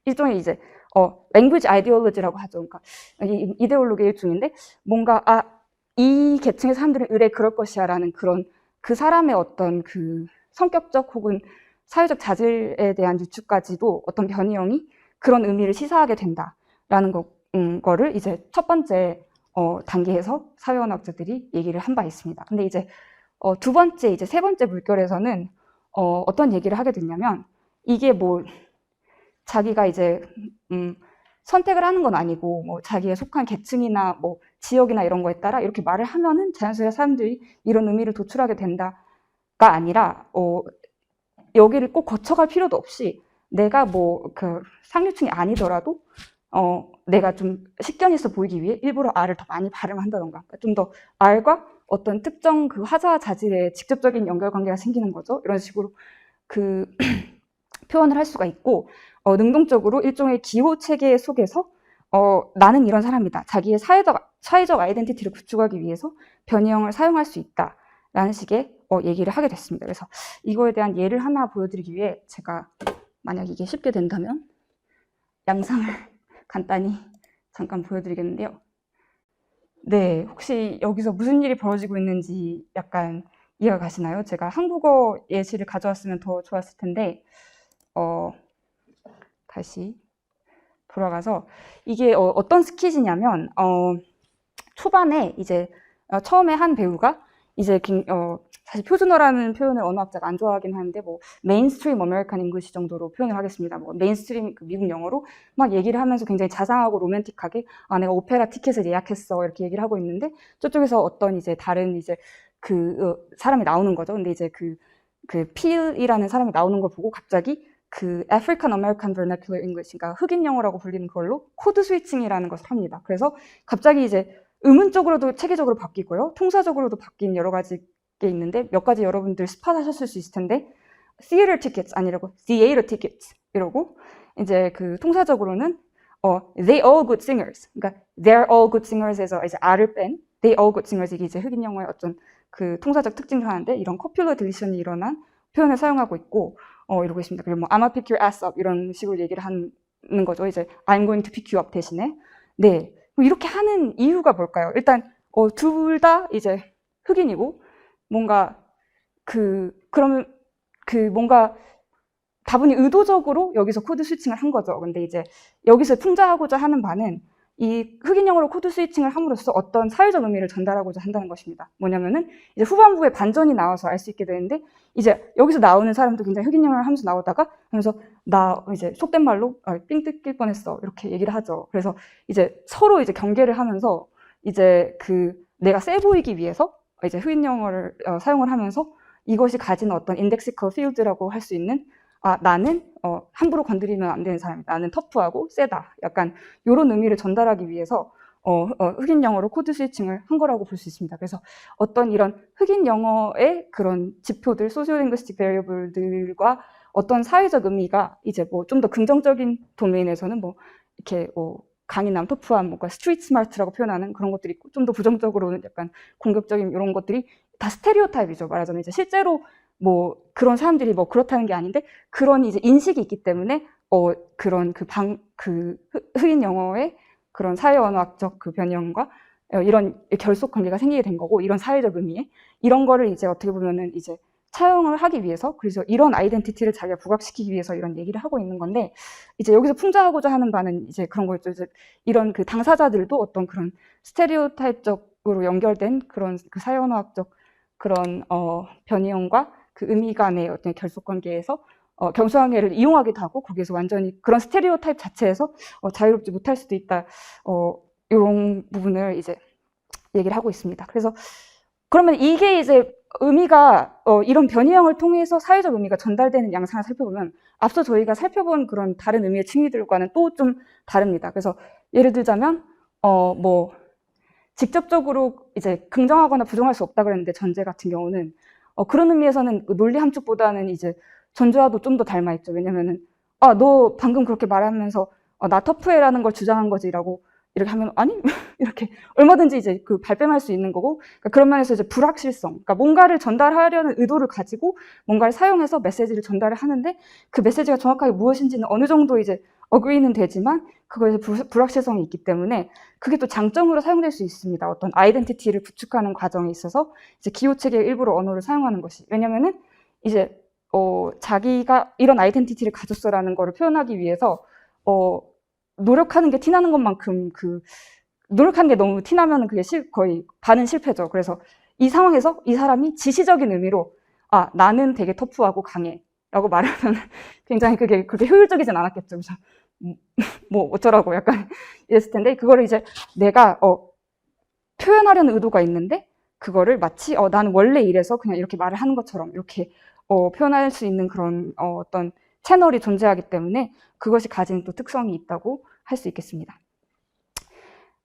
일종의 이제 language ideology라고 하죠. 그러니까 이데올로기의 일종인데 뭔가 이 계층의 사람들은 의뢰 그럴 것이야라는 그런 그 사람의 어떤 그 성격적 혹은 사회적 자질에 대한 유추까지도 어떤 변이형이 그런 의미를 시사하게 된다라는 거를 이제 첫 번째 단계에서 사회원학자들이 얘기를 한 바 있습니다. 근데 이제 두 번째 이제 세 번째 물결에서는 어떤 얘기를 하게 됐냐면 이게 뭐 자기가 이제 선택을 하는 건 아니고 뭐 자기에 속한 계층이나 뭐 지역이나 이런 거에 따라 이렇게 말을 하면은 자연스레 사람들이 이런 의미를 도출하게 된다가 아니라 여기를 꼭 거쳐갈 필요도 없이 내가 뭐 그 상류층이 아니더라도 내가 좀 식견 있어 보이기 위해 일부러 R을 더 많이 발음한다던가 좀 더 R과 어떤 특정 그 화자와 자질에 직접적인 연결관계가 생기는 거죠. 이런 식으로 그 표현을 할 수가 있고 능동적으로 일종의 기호 체계 속에서 나는 이런 사람이다. 자기의 사회적 아이덴티티를 구축하기 위해서 변형을 사용할 수 있다라는 식의 얘기를 하게 됐습니다. 그래서 이거에 대한 예를 하나 보여드리기 위해 제가 만약 이게 쉽게 된다면 양상을 간단히 잠깐 보여드리겠는데요. 네, 혹시 여기서 무슨 일이 벌어지고 있는지 약간 이해가 가시나요? 제가 한국어 예시를 가져왔으면 더 좋았을 텐데 다시 돌아가서 이게 어떤 스킷이냐면 초반에 이제 처음에 한 배우가 이제 사실 표준어라는 표현을 언어학자가 안 좋아하긴 하는데 뭐 메인스트림 아메리칸 잉글리시 정도로 표현을 하겠습니다. 뭐 메인스트림 그 미국 영어로 막 얘기를 하면서 굉장히 자상하고 로맨틱하게 내가 오페라 티켓을 예약했어 이렇게 얘기를 하고 있는데 저쪽에서 어떤 이제 다른 이제 그 사람이 나오는 거죠. 근데 이제 그 필이라는 사람이 나오는 걸 보고 갑자기 그 African American Vernacular English, 그러니까 흑인 영어라고 불리는 걸로 코드 스위칭이라는 것을 합니다. 그래서 갑자기 이제 의문적으로도 체계적으로 바뀌고요. 통사적으로도 바뀐 여러 가지 게 있는데 몇 가지 여러분들 스팟하셨을 수 있을 텐데 theater tickets 아니라고 theater tickets 이러고 이제 그 통사적으로는 they all good singers, 그러니까 they're all good singers에서 이제 R을 뺀 they all good singers 이게 이제 흑인 영어의 어떤 그 통사적 특징 중 하나인데 이런 copular deletion이 일어난 표현을 사용하고 있고 이러고 있습니다. 그리고 뭐 I'm gonna pick your ass up 이런 식으로 얘기를 하는 거죠. 이제 I'm going to pick you up 대신에 네 이렇게 하는 이유가 뭘까요? 일단 둘 다 이제 흑인이고 뭔가 그러면 뭔가 다분히 의도적으로 여기서 코드 스위칭을 한 거죠. 근데 이제 여기서 풍자하고자 하는 바는 이 흑인 영어로 코드 스위칭을 함으로써 어떤 사회적 의미를 전달하고자 한다는 것입니다. 뭐냐면은 이제 후반부에 반전이 나와서 알 수 있게 되는데 이제 여기서 나오는 사람도 굉장히 흑인 영어를 하면서 나오다가 하면서 나 이제 속된 말로 삥 뜯길 뻔했어 이렇게 얘기를 하죠. 그래서 이제 서로 이제 경계를 하면서 이제 내가 세 보이기 위해서 이제 흑인 영어를 사용을 하면서 이것이 가진 어떤 인덱시컬 필드라고 할 수 있는 나는 함부로 건드리면 안 되는 사람이다. 나는 터프하고 세다. 약간 이런 의미를 전달하기 위해서 흑인 영어로 코드 스위칭을 한 거라고 볼 수 있습니다. 그래서 어떤 이런 흑인 영어의 그런 지표들, 소시오링구스틱 베리어블들과 어떤 사회적 의미가 이제 뭐 좀 더 긍정적인 도메인에서는 뭐 이렇게 강인함, 터프함, 뭔가 스트리트 스마트라고 표현하는 그런 것들이 있고 좀 더 부정적으로는 약간 공격적인 이런 것들이 다 스테레오타입이죠. 말하자면 이제 실제로 뭐 그런 사람들이 뭐 그렇다는 게 아닌데 그런 이제 인식이 있기 때문에 그런 흑인 영어의 그런 사회언어학적 그 변형과 이런 결속 관계가 생기게 된 거고 이런 사회적 의미에 이런 거를 이제 어떻게 보면은 이제 차용을 하기 위해서 그래서 이런 아이덴티티를 자기가 부각시키기 위해서 이런 얘기를 하고 있는 건데 이제 여기서 풍자하고자 하는 바는 이제 그런 거였죠. 이제 이런 그 당사자들도 어떤 그런 스테레오타입적으로 연결된 그런 그 사회언어학적 그런 변형과 그 의미 간의 어떤 결속 관계에서 경수관계를 이용하기도 하고 거기에서 완전히 그런 스테레오타입 자체에서 자유롭지 못할 수도 있다. 이런 부분을 이제 얘기를 하고 있습니다. 그래서 그러면 이게 이제 의미가 이런 변이형을 통해서 사회적 의미가 전달되는 양상을 살펴보면 앞서 저희가 살펴본 그런 다른 의미의 층위들과는 또 좀 다릅니다. 그래서 예를 들자면 뭐 직접적으로 이제 긍정하거나 부정할 수 없다 그랬는데 전제 같은 경우는 그런 의미에서는 논리 함축보다는 이제 전제와도 좀 더 닮아 있죠. 왜냐면은 너 방금 그렇게 말하면서 나 터프해라는 걸 주장한 거지라고 이렇게 하면 아니 이렇게 얼마든지 이제 그 발뺌할 수 있는 거고 그러니까 그런 면에서 이제 불확실성, 그러니까 뭔가를 전달하려는 의도를 가지고 뭔가를 사용해서 메시지를 전달을 하는데 그 메시지가 정확하게 무엇인지는 어느 정도 이제 어그리는 되지만 그거에 불확실성이 있기 때문에 그게 또 장점으로 사용될 수 있습니다. 어떤 아이덴티티를 구축하는 과정에 있어서 이제 기호체계의 일부러 언어를 사용하는 것이 왜냐면은 이제 자기가 이런 아이덴티티를 가졌어라는 거를 표현하기 위해서 노력하는 게 티나는 것만큼 노력하는 게 너무 티나면 그게 거의 반은 실패죠. 그래서 이 상황에서 이 사람이 지시적인 의미로 나는 되게 터프하고 강해 라고 말하면 굉장히 그게 그렇게 효율적이진 않았겠죠. 그래서 뭐 어쩌라고 약간 이랬을 텐데 그거를 이제 내가 표현하려는 의도가 있는데 그거를 마치 나는 원래 이래서 그냥 이렇게 말을 하는 것처럼 이렇게 표현할 수 있는 그런 어떤 채널이 존재하기 때문에 그것이 가진 또 특성이 있다고 할 수 있겠습니다.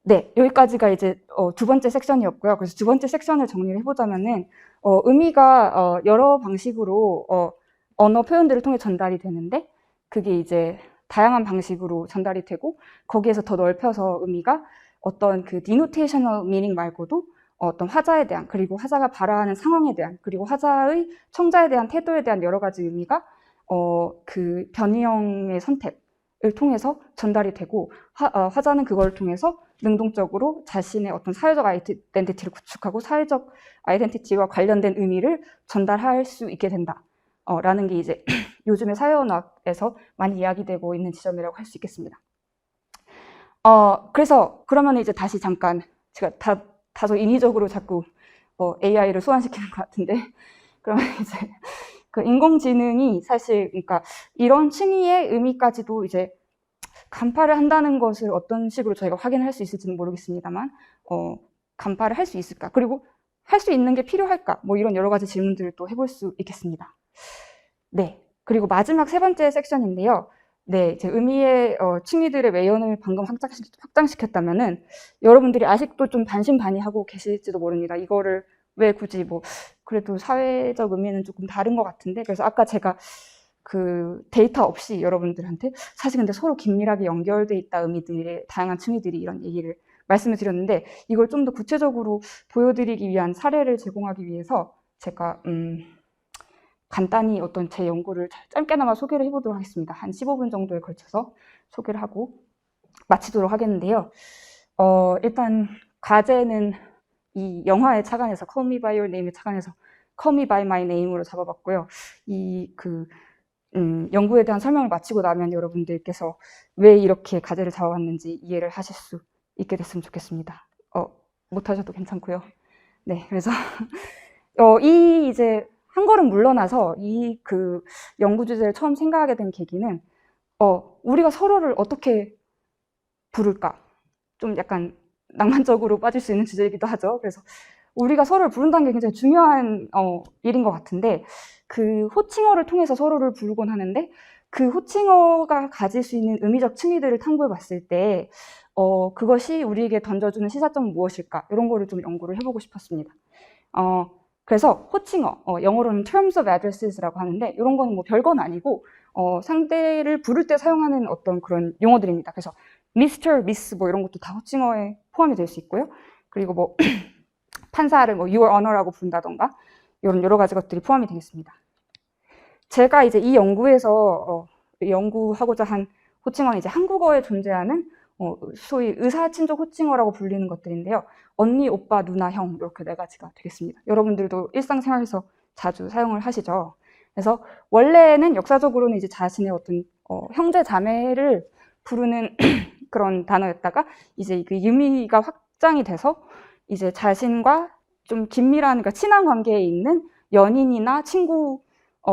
네, 여기까지가 이제 두 번째 섹션이었고요. 그래서 두 번째 섹션을 정리를 해보자면은 의미가 여러 방식으로 언어 표현들을 통해 전달이 되는데 그게 이제 다양한 방식으로 전달이 되고 거기에서 더 넓혀서 의미가 어떤 그 denotational meaning 말고도 어떤 화자에 대한 그리고 화자가 발화하는 상황에 대한 그리고 화자의 청자에 대한 태도에 대한 여러 가지 의미가 그 변이형의 선택을 통해서 전달이 되고 화자는 그걸 통해서 능동적으로 자신의 어떤 사회적 아이덴티티를 구축하고 사회적 아이덴티티와 관련된 의미를 전달할 수 있게 된다. 라는 게 이제 요즘의 사회언어학에서 많이 이야기되고 있는 지점이라고 할 수 있겠습니다. 그래서 그러면 이제 다시 잠깐 제가 다소 인위적으로 자꾸 AI를 소환시키는 것 같은데 그러면 이제 그 인공지능이 사실 그러니까 이런 층위의 의미까지도 이제 간파를 한다는 것을 어떤 식으로 저희가 확인할 수 있을지는 모르겠습니다만 간파를 할 수 있을까? 그리고 할 수 있는 게 필요할까? 뭐 이런 여러 가지 질문들을 또 해볼 수 있겠습니다. 네, 그리고 마지막 세 번째 섹션인데요. 네, 제 의미의 층위들의 외연을 방금 확장시켰다면은 여러분들이 아직도 좀 반신반의하고 계실지도 모릅니다. 이거를 왜 굳이 뭐 그래도 사회적 의미는 조금 다른 것 같은데 그래서 아까 제가 그 데이터 없이 여러분들한테 사실 근데 서로 긴밀하게 연결돼 있다 의미들의 다양한 층위들이 이런 얘기를 말씀을 드렸는데 이걸 좀 더 구체적으로 보여드리기 위한 사례를 제공하기 위해서 제가 간단히 어떤 제 연구를 짧게나마 소개를 해보도록 하겠습니다. 한 15분 정도에 걸쳐서 소개를 하고 마치도록 하겠는데요. 일단 과제는 이 영화의 착안에서 Call Me By Your Name의 착안에서 Call Me By My Name으로 잡아봤고요. 이 연구에 대한 설명을 마치고 나면 여러분들께서 왜 이렇게 과제를 잡아봤는지 이해를 하실 수 있게 됐으면 좋겠습니다. 못하셔도 괜찮고요. 네, 그래서 이 이제 한 걸음 물러나서 이 그 연구 주제를 처음 생각하게 된 계기는 우리가 서로를 어떻게 부를까? 좀 약간 낭만적으로 빠질 수 있는 주제이기도 하죠. 그래서 우리가 서로를 부른다는 게 굉장히 중요한 일인 것 같은데 그 호칭어를 통해서 서로를 부르곤 하는데 그 호칭어가 가질 수 있는 의미적 층위들을 탐구해 봤을 때 그것이 우리에게 던져주는 시사점은 무엇일까? 이런 거를 좀 연구를 해보고 싶었습니다. 그래서 호칭어, 영어로는 terms of addresses라고 하는데 이런 거는 뭐 별건 아니고 상대를 부를 때 사용하는 어떤 그런 용어들입니다. 그래서 Mr., Miss 뭐 이런 것도 다 호칭어에 포함이 될 수 있고요. 그리고 뭐 판사를 뭐 Your Honor라고 부른다던가 이런 여러 가지 것들이 포함이 되겠습니다. 제가 이제 이 연구에서 연구하고자 한 호칭어는 이제 한국어에 존재하는 소위 의사친족 호칭어라고 불리는 것들인데요. 언니, 오빠, 누나, 형 이렇게 네 가지가 되겠습니다. 여러분들도 일상생활에서 자주 사용을 하시죠. 그래서 원래는 역사적으로는 이제 자신의 어떤 형제 자매를 부르는 그런 단어였다가 이제 그 의미가 확장이 돼서 이제 자신과 좀 긴밀한 그러니까 친한 관계에 있는 연인이나 친구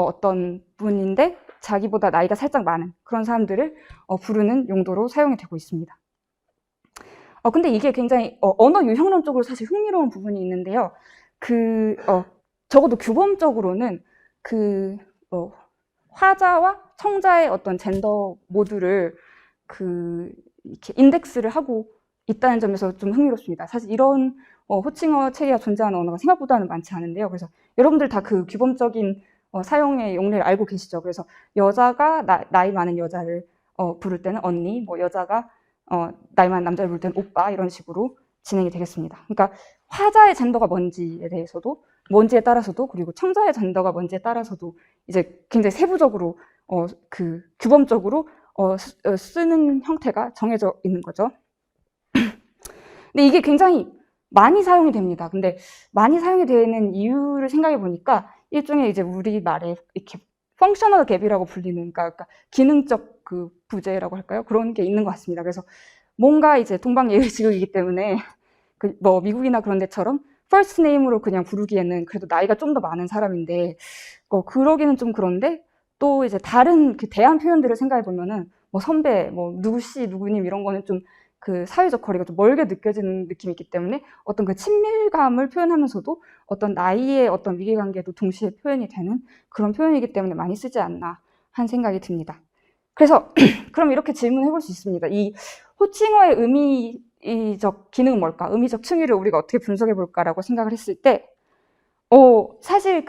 어떤 분인데 자기보다 나이가 살짝 많은 그런 사람들을 부르는 용도로 사용이 되고 있습니다. 근데 이게 굉장히 언어 유형론적으로 사실 흥미로운 부분이 있는데요. 적어도 규범적으로는 화자와 청자의 어떤 젠더 모두를 이렇게 인덱스를 하고 있다는 점에서 좀 흥미롭습니다. 사실 이런 호칭어 체계가 존재하는 언어가 생각보다는 많지 않은데요. 그래서 여러분들 다 그 규범적인 사용의 용례를 알고 계시죠. 그래서 여자가 나이 많은 여자를 부를 때는 언니, 뭐 여자가 나이 많은 남자를 부를 때는 오빠, 이런 식으로 진행이 되겠습니다. 그러니까 화자의 젠더가 뭔지에 따라서도, 그리고 청자의 젠더가 뭔지에 따라서도 이제 굉장히 세부적으로 규범적으로 쓰는 형태가 정해져 있는 거죠. 근데 이게 굉장히 많이 사용이 됩니다. 근데 많이 사용이 되는 이유를 생각해 보니까 일종의 이제 우리말에 이렇게 펑셔널 갭이라고 불리는, 그러니까 기능적 부재라고 할까요? 그런 게 있는 것 같습니다. 그래서 뭔가 이제 동방예의지국이기 때문에 뭐 미국이나 그런 데처럼 first name으로 그냥 부르기에는 그래도 나이가 좀 더 많은 사람인데 그러기는 좀 그런데, 또 이제 다른 대한 표현들을 생각해 보면은 뭐 선배, 뭐 누구씨, 누구님 이런 거는 좀 사회적 거리가 좀 멀게 느껴지는 느낌이 있기 때문에 어떤 친밀감을 표현하면서도 어떤 나이의 어떤 위계관계도 동시에 표현이 되는 그런 표현이기 때문에 많이 쓰지 않나 하는 생각이 듭니다. 그래서 그럼 이렇게 질문해 볼 수 있습니다. 이 호칭어의 의미적 기능은 뭘까? 의미적 층위를 우리가 어떻게 분석해 볼까라고 생각을 했을 때, 사실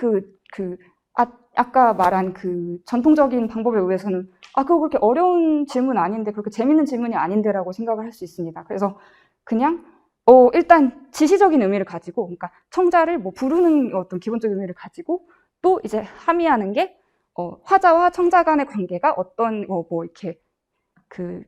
아까 말한 전통적인 방법에 의해서는 그거 그렇게 어려운 질문 아닌데, 그렇게 재밌는 질문이 아닌데라고 생각을 할 수 있습니다. 그래서 그냥 일단 지시적인 의미를 가지고, 그러니까 청자를 뭐 부르는 어떤 기본적인 의미를 가지고, 또 이제 함의하는 게 화자와 청자 간의 관계가 어떤 이렇게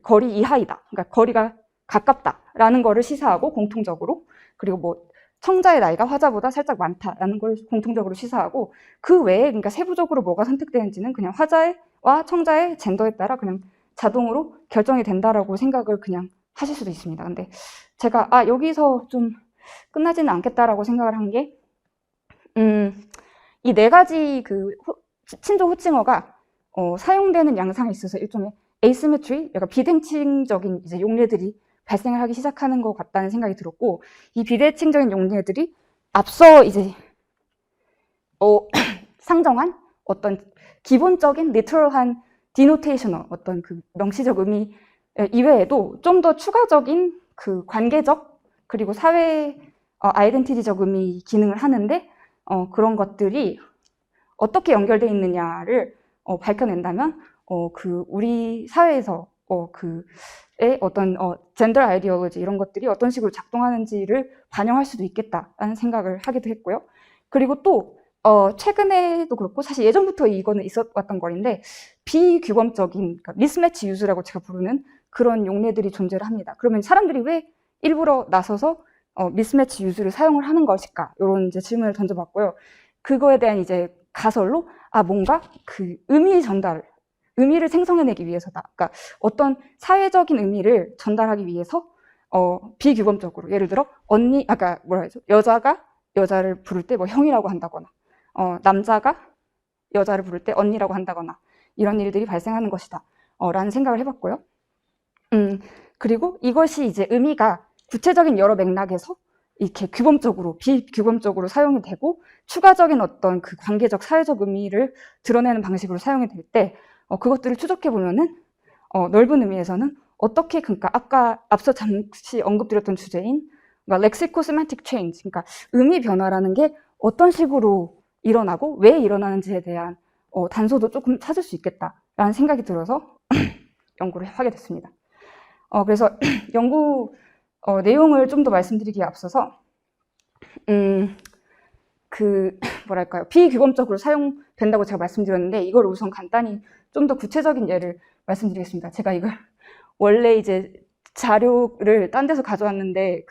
거리 이하이다, 그러니까 거리가 가깝다라는 거를 시사하고 공통적으로, 그리고 뭐 청자의 나이가 화자보다 살짝 많다라는 걸 공통적으로 시사하고, 그 외에 그러니까 세부적으로 뭐가 선택되는지는 그냥 화자와 청자의 젠더에 따라 그냥 자동으로 결정이 된다라고 생각을 그냥 하실 수도 있습니다. 근데 제가 여기서 좀 끝나지는 않겠다라고 생각을 한 게, 이 네 가지 친족 호칭어가 사용되는 양상에 있어서 일종의 asymmetry, 약간 비대칭적인 이제 용례들이 발생을 하기 시작하는 것 같다는 생각이 들었고, 이 비대칭적인 용례들이 앞서 이제 상정한 어떤 기본적인 리터럴한 디노테이셔널, 어떤 명시적 의미 이외에도 좀 더 추가적인 관계적, 그리고 사회 아이덴티티적 의미 기능을 하는데, 그런 것들이 어떻게 연결되어 있느냐를 밝혀낸다면 우리 사회에서 어떤 젠더 아이디올로지 이런 것들이 어떤 식으로 작동하는지를 반영할 수도 있겠다라는 생각을 하기도 했고요. 그리고 또 최근에도 그렇고, 사실 예전부터 이거는 있었던 거인데, 비규범적인, 그러니까 미스매치 유즈라고 제가 부르는 그런 용례들이 존재를 합니다. 그러면 사람들이 왜 일부러 나서서 미스매치 유즈를 사용을 하는 것일까? 이런 이제 질문을 던져봤고요. 그거에 대한 이제 가설로 뭔가 의미를 생성해내기 위해서다. 그러니까 어떤 사회적인 의미를 전달하기 위해서 비규범적으로, 예를 들어 여자가 여자를 부를 때 뭐 형이라고 한다거나, 남자가 여자를 부를 때 언니라고 한다거나, 이런 일들이 발생하는 것이다 라는 생각을 해봤고요. 그리고 이것이 이제 의미가 구체적인 여러 맥락에서 이렇게 규범적으로, 비규범적으로 사용이 되고, 추가적인 어떤 관계적, 사회적 의미를 드러내는 방식으로 사용이 될 때, 그것들을 추적해 보면은 넓은 의미에서는 어떻게, 그러니까 앞서 잠시 언급드렸던 주제인 렉시코세만틱 체인지, 그러니까 의미 변화라는 게 어떤 식으로 일어나고 왜 일어나는지에 대한 단서도 조금 찾을 수 있겠다라는 생각이 들어서 연구를 하게 됐습니다. 그래서 연구 내용을 좀 더 말씀드리기에 앞서서 비규범적으로 사용된다고 제가 말씀드렸는데, 이걸 우선 간단히 좀 더 구체적인 예를 말씀드리겠습니다. 제가 이걸 원래 이제 자료를 딴 데서 가져왔는데,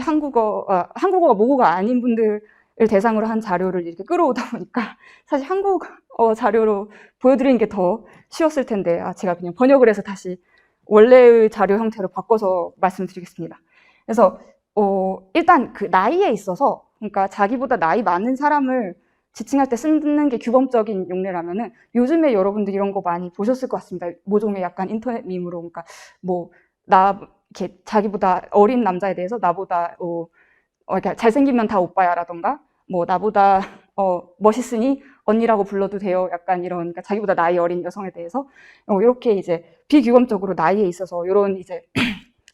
한국어가 모국어가 아닌 분들을 대상으로 한 자료를 이렇게 끌어오다 보니까 사실 한국어 자료로 보여드리는 게 더 쉬웠을 텐데, 제가 그냥 번역을 해서 다시 원래의 자료 형태로 바꿔서 말씀드리겠습니다. 그래서 일단 나이에 있어서, 그러니까 자기보다 나이 많은 사람을 지칭할 때 쓰는 게 규범적인 용례라면은 요즘에 여러분들 이런 거 많이 보셨을 것 같습니다. 모종의 약간 인터넷 밈으로, 그러니까 뭐 이렇게 자기보다 어린 남자에 대해서 나보다 그러니까 잘생기면 다 오빠야라던가, 뭐 나보다 멋있으니 언니라고 불러도 돼요. 약간 이런, 그러니까 자기보다 나이 어린 여성에 대해서 이렇게 이제 비규범적으로 나이에 있어서 이런 이제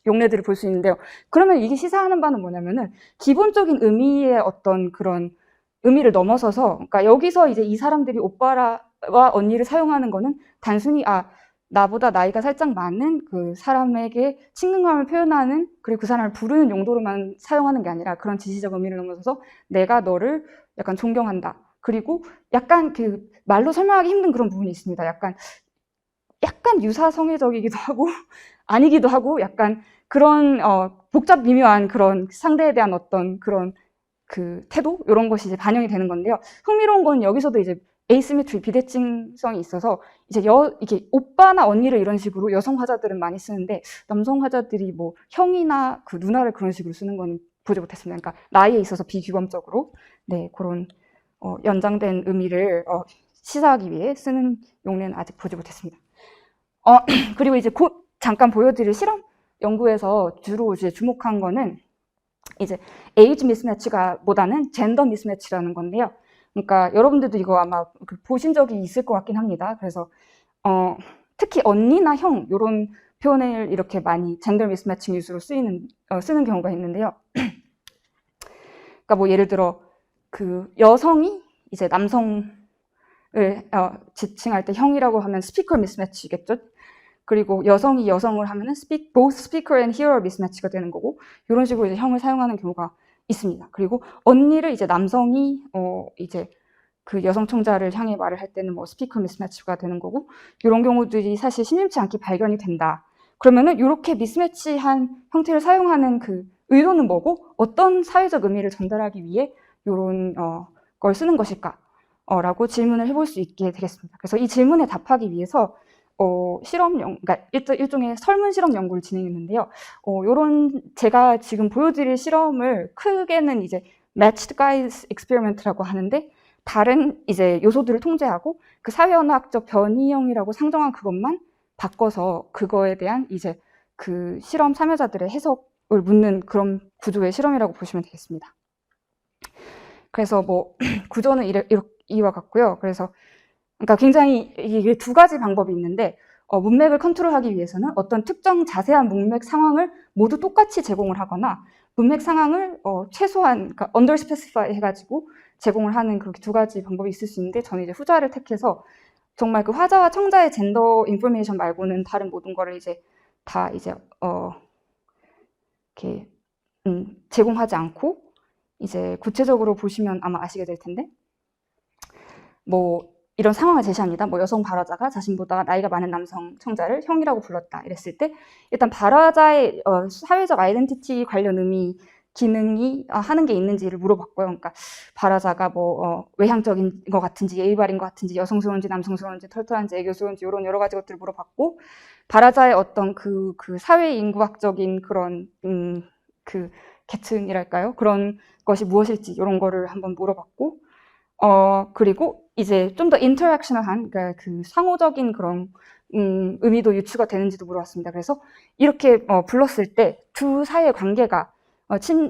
용례들을 볼 수 있는데요. 그러면 이게 시사하는 바는 뭐냐면은 기본적인 의미의 어떤 그런 의미를 넘어서서, 그러니까 여기서 이제 이 사람들이 오빠와 언니를 사용하는 거는 단순히 나보다 나이가 살짝 많은 그 사람에게 친근감을 표현하는, 그리고 그 사람을 부르는 용도로만 사용하는 게 아니라 그런 지시적 의미를 넘어서서 내가 너를 약간 존경한다. 그리고 약간 그 말로 설명하기 힘든 그런 부분이 있습니다. 약간 유사성애적이기도 하고 아니기도 하고, 약간 그런 복잡 미묘한 그런 상대에 대한 어떤 그런 그 태도, 이런 것이 이제 반영이 되는 건데요. 흥미로운 건 여기서도 이제 에이시메트리, 비대칭성이 있어서 이제 이게 오빠나 언니를 이런 식으로 여성 화자들은 많이 쓰는데, 남성 화자들이 뭐 형이나 그 누나를 그런 식으로 쓰는 건 보지 못했습니다. 그러니까 나이에 있어서 비규범적으로 그런 연장된 의미를 시사하기 위해 쓰는 용례는 아직 보지 못했습니다. 그리고 이제 곧 잠깐 보여드릴 실험 연구에서 주로 이제 주목한 거는 이제 에이지 미스매치가 보다는 젠더 미스매치라는 건데요. 그러니까 여러분들도 이거 아마 보신 적이 있을 것 같긴 합니다. 그래서 특히 언니나 형 이런 표현을 이렇게 많이 젠더 미스매치 유수로 쓰는 경우가 있는데요. 그러니까 뭐 예를 들어 그 여성이 이제 남성을 지칭할 때 형이라고 하면 스피커 미스매치겠죠. 그리고 여성이 여성을 하면은 both speaker and hearer mismatch가 되는 거고, 이런 식으로 이제 형을 사용하는 경우가 있습니다. 그리고 언니를 이제 남성이 이제 그 여성 청자를 향해 말을 할 때는 뭐 speaker mismatch가 되는 거고, 이런 경우들이 사실 심심치 않게 발견이 된다. 그러면은 이렇게 미스매치한 형태를 사용하는 그 의도는 뭐고, 어떤 사회적 의미를 전달하기 위해 이런 걸 쓰는 것일까? 라고 질문을 해볼 수 있게 되겠습니다. 그래서 이 질문에 답하기 위해서 그러니까 일종의 설문 실험 연구를 진행했는데요. 요런 제가 지금 보여드릴 실험을 크게는 이제 Matched Guise Experiment라고 하는데, 다른 이제 요소들을 통제하고 그 사회언어학적 변이형이라고 상정한 그것만 바꿔서 그거에 대한 이제 그 실험 참여자들의 해석을 묻는 그런 구조의 실험이라고 보시면 되겠습니다. 그래서 뭐 구조는 이와 같고요. 그래서 그러니까 굉장히 이게 두 가지 방법이 있는데, 문맥을 컨트롤하기 위해서는 어떤 특정 자세한 문맥 상황을 모두 똑같이 제공을 하거나, 문맥 상황을 최소한 그러니까 under specify 해가지고 제공을 하는 그렇게 두 가지 방법이 있을 수 있는데, 저는 이제 후자를 택해서 정말 그 화자와 청자의 젠더 인포메이션 말고는 다른 모든 거를 이제 다 이제 이렇게 제공하지 않고, 이제 구체적으로 보시면 아마 아시게 될 텐데, 뭐 이런 상황을 제시합니다. 뭐 여성 발화자가 자신보다 나이가 많은 남성 청자를 형이라고 불렀다. 이랬을 때 일단 발화자의 사회적 아이덴티티 관련 의미 기능이 하는 게 있는지를 물어봤고요. 그러니까 발화자가 뭐 외향적인 것 같은지, 예의 바른 것 같은지, 여성스러운지, 남성스러운지, 털털한지, 애교스러운지, 이런 여러 가지 것들을 물어봤고, 발화자의 어떤 그 사회 인구학적인 그런 그 계층이랄까요? 그런 것이 무엇일지 이런 거를 한번 물어봤고, 그리고 이제 좀 더 인터랙셔널한, 그러니까 그 상호적인 그런 의미도 유추가 되는지도 물어봤습니다. 그래서 이렇게 불렀을 때 두 사이의 관계가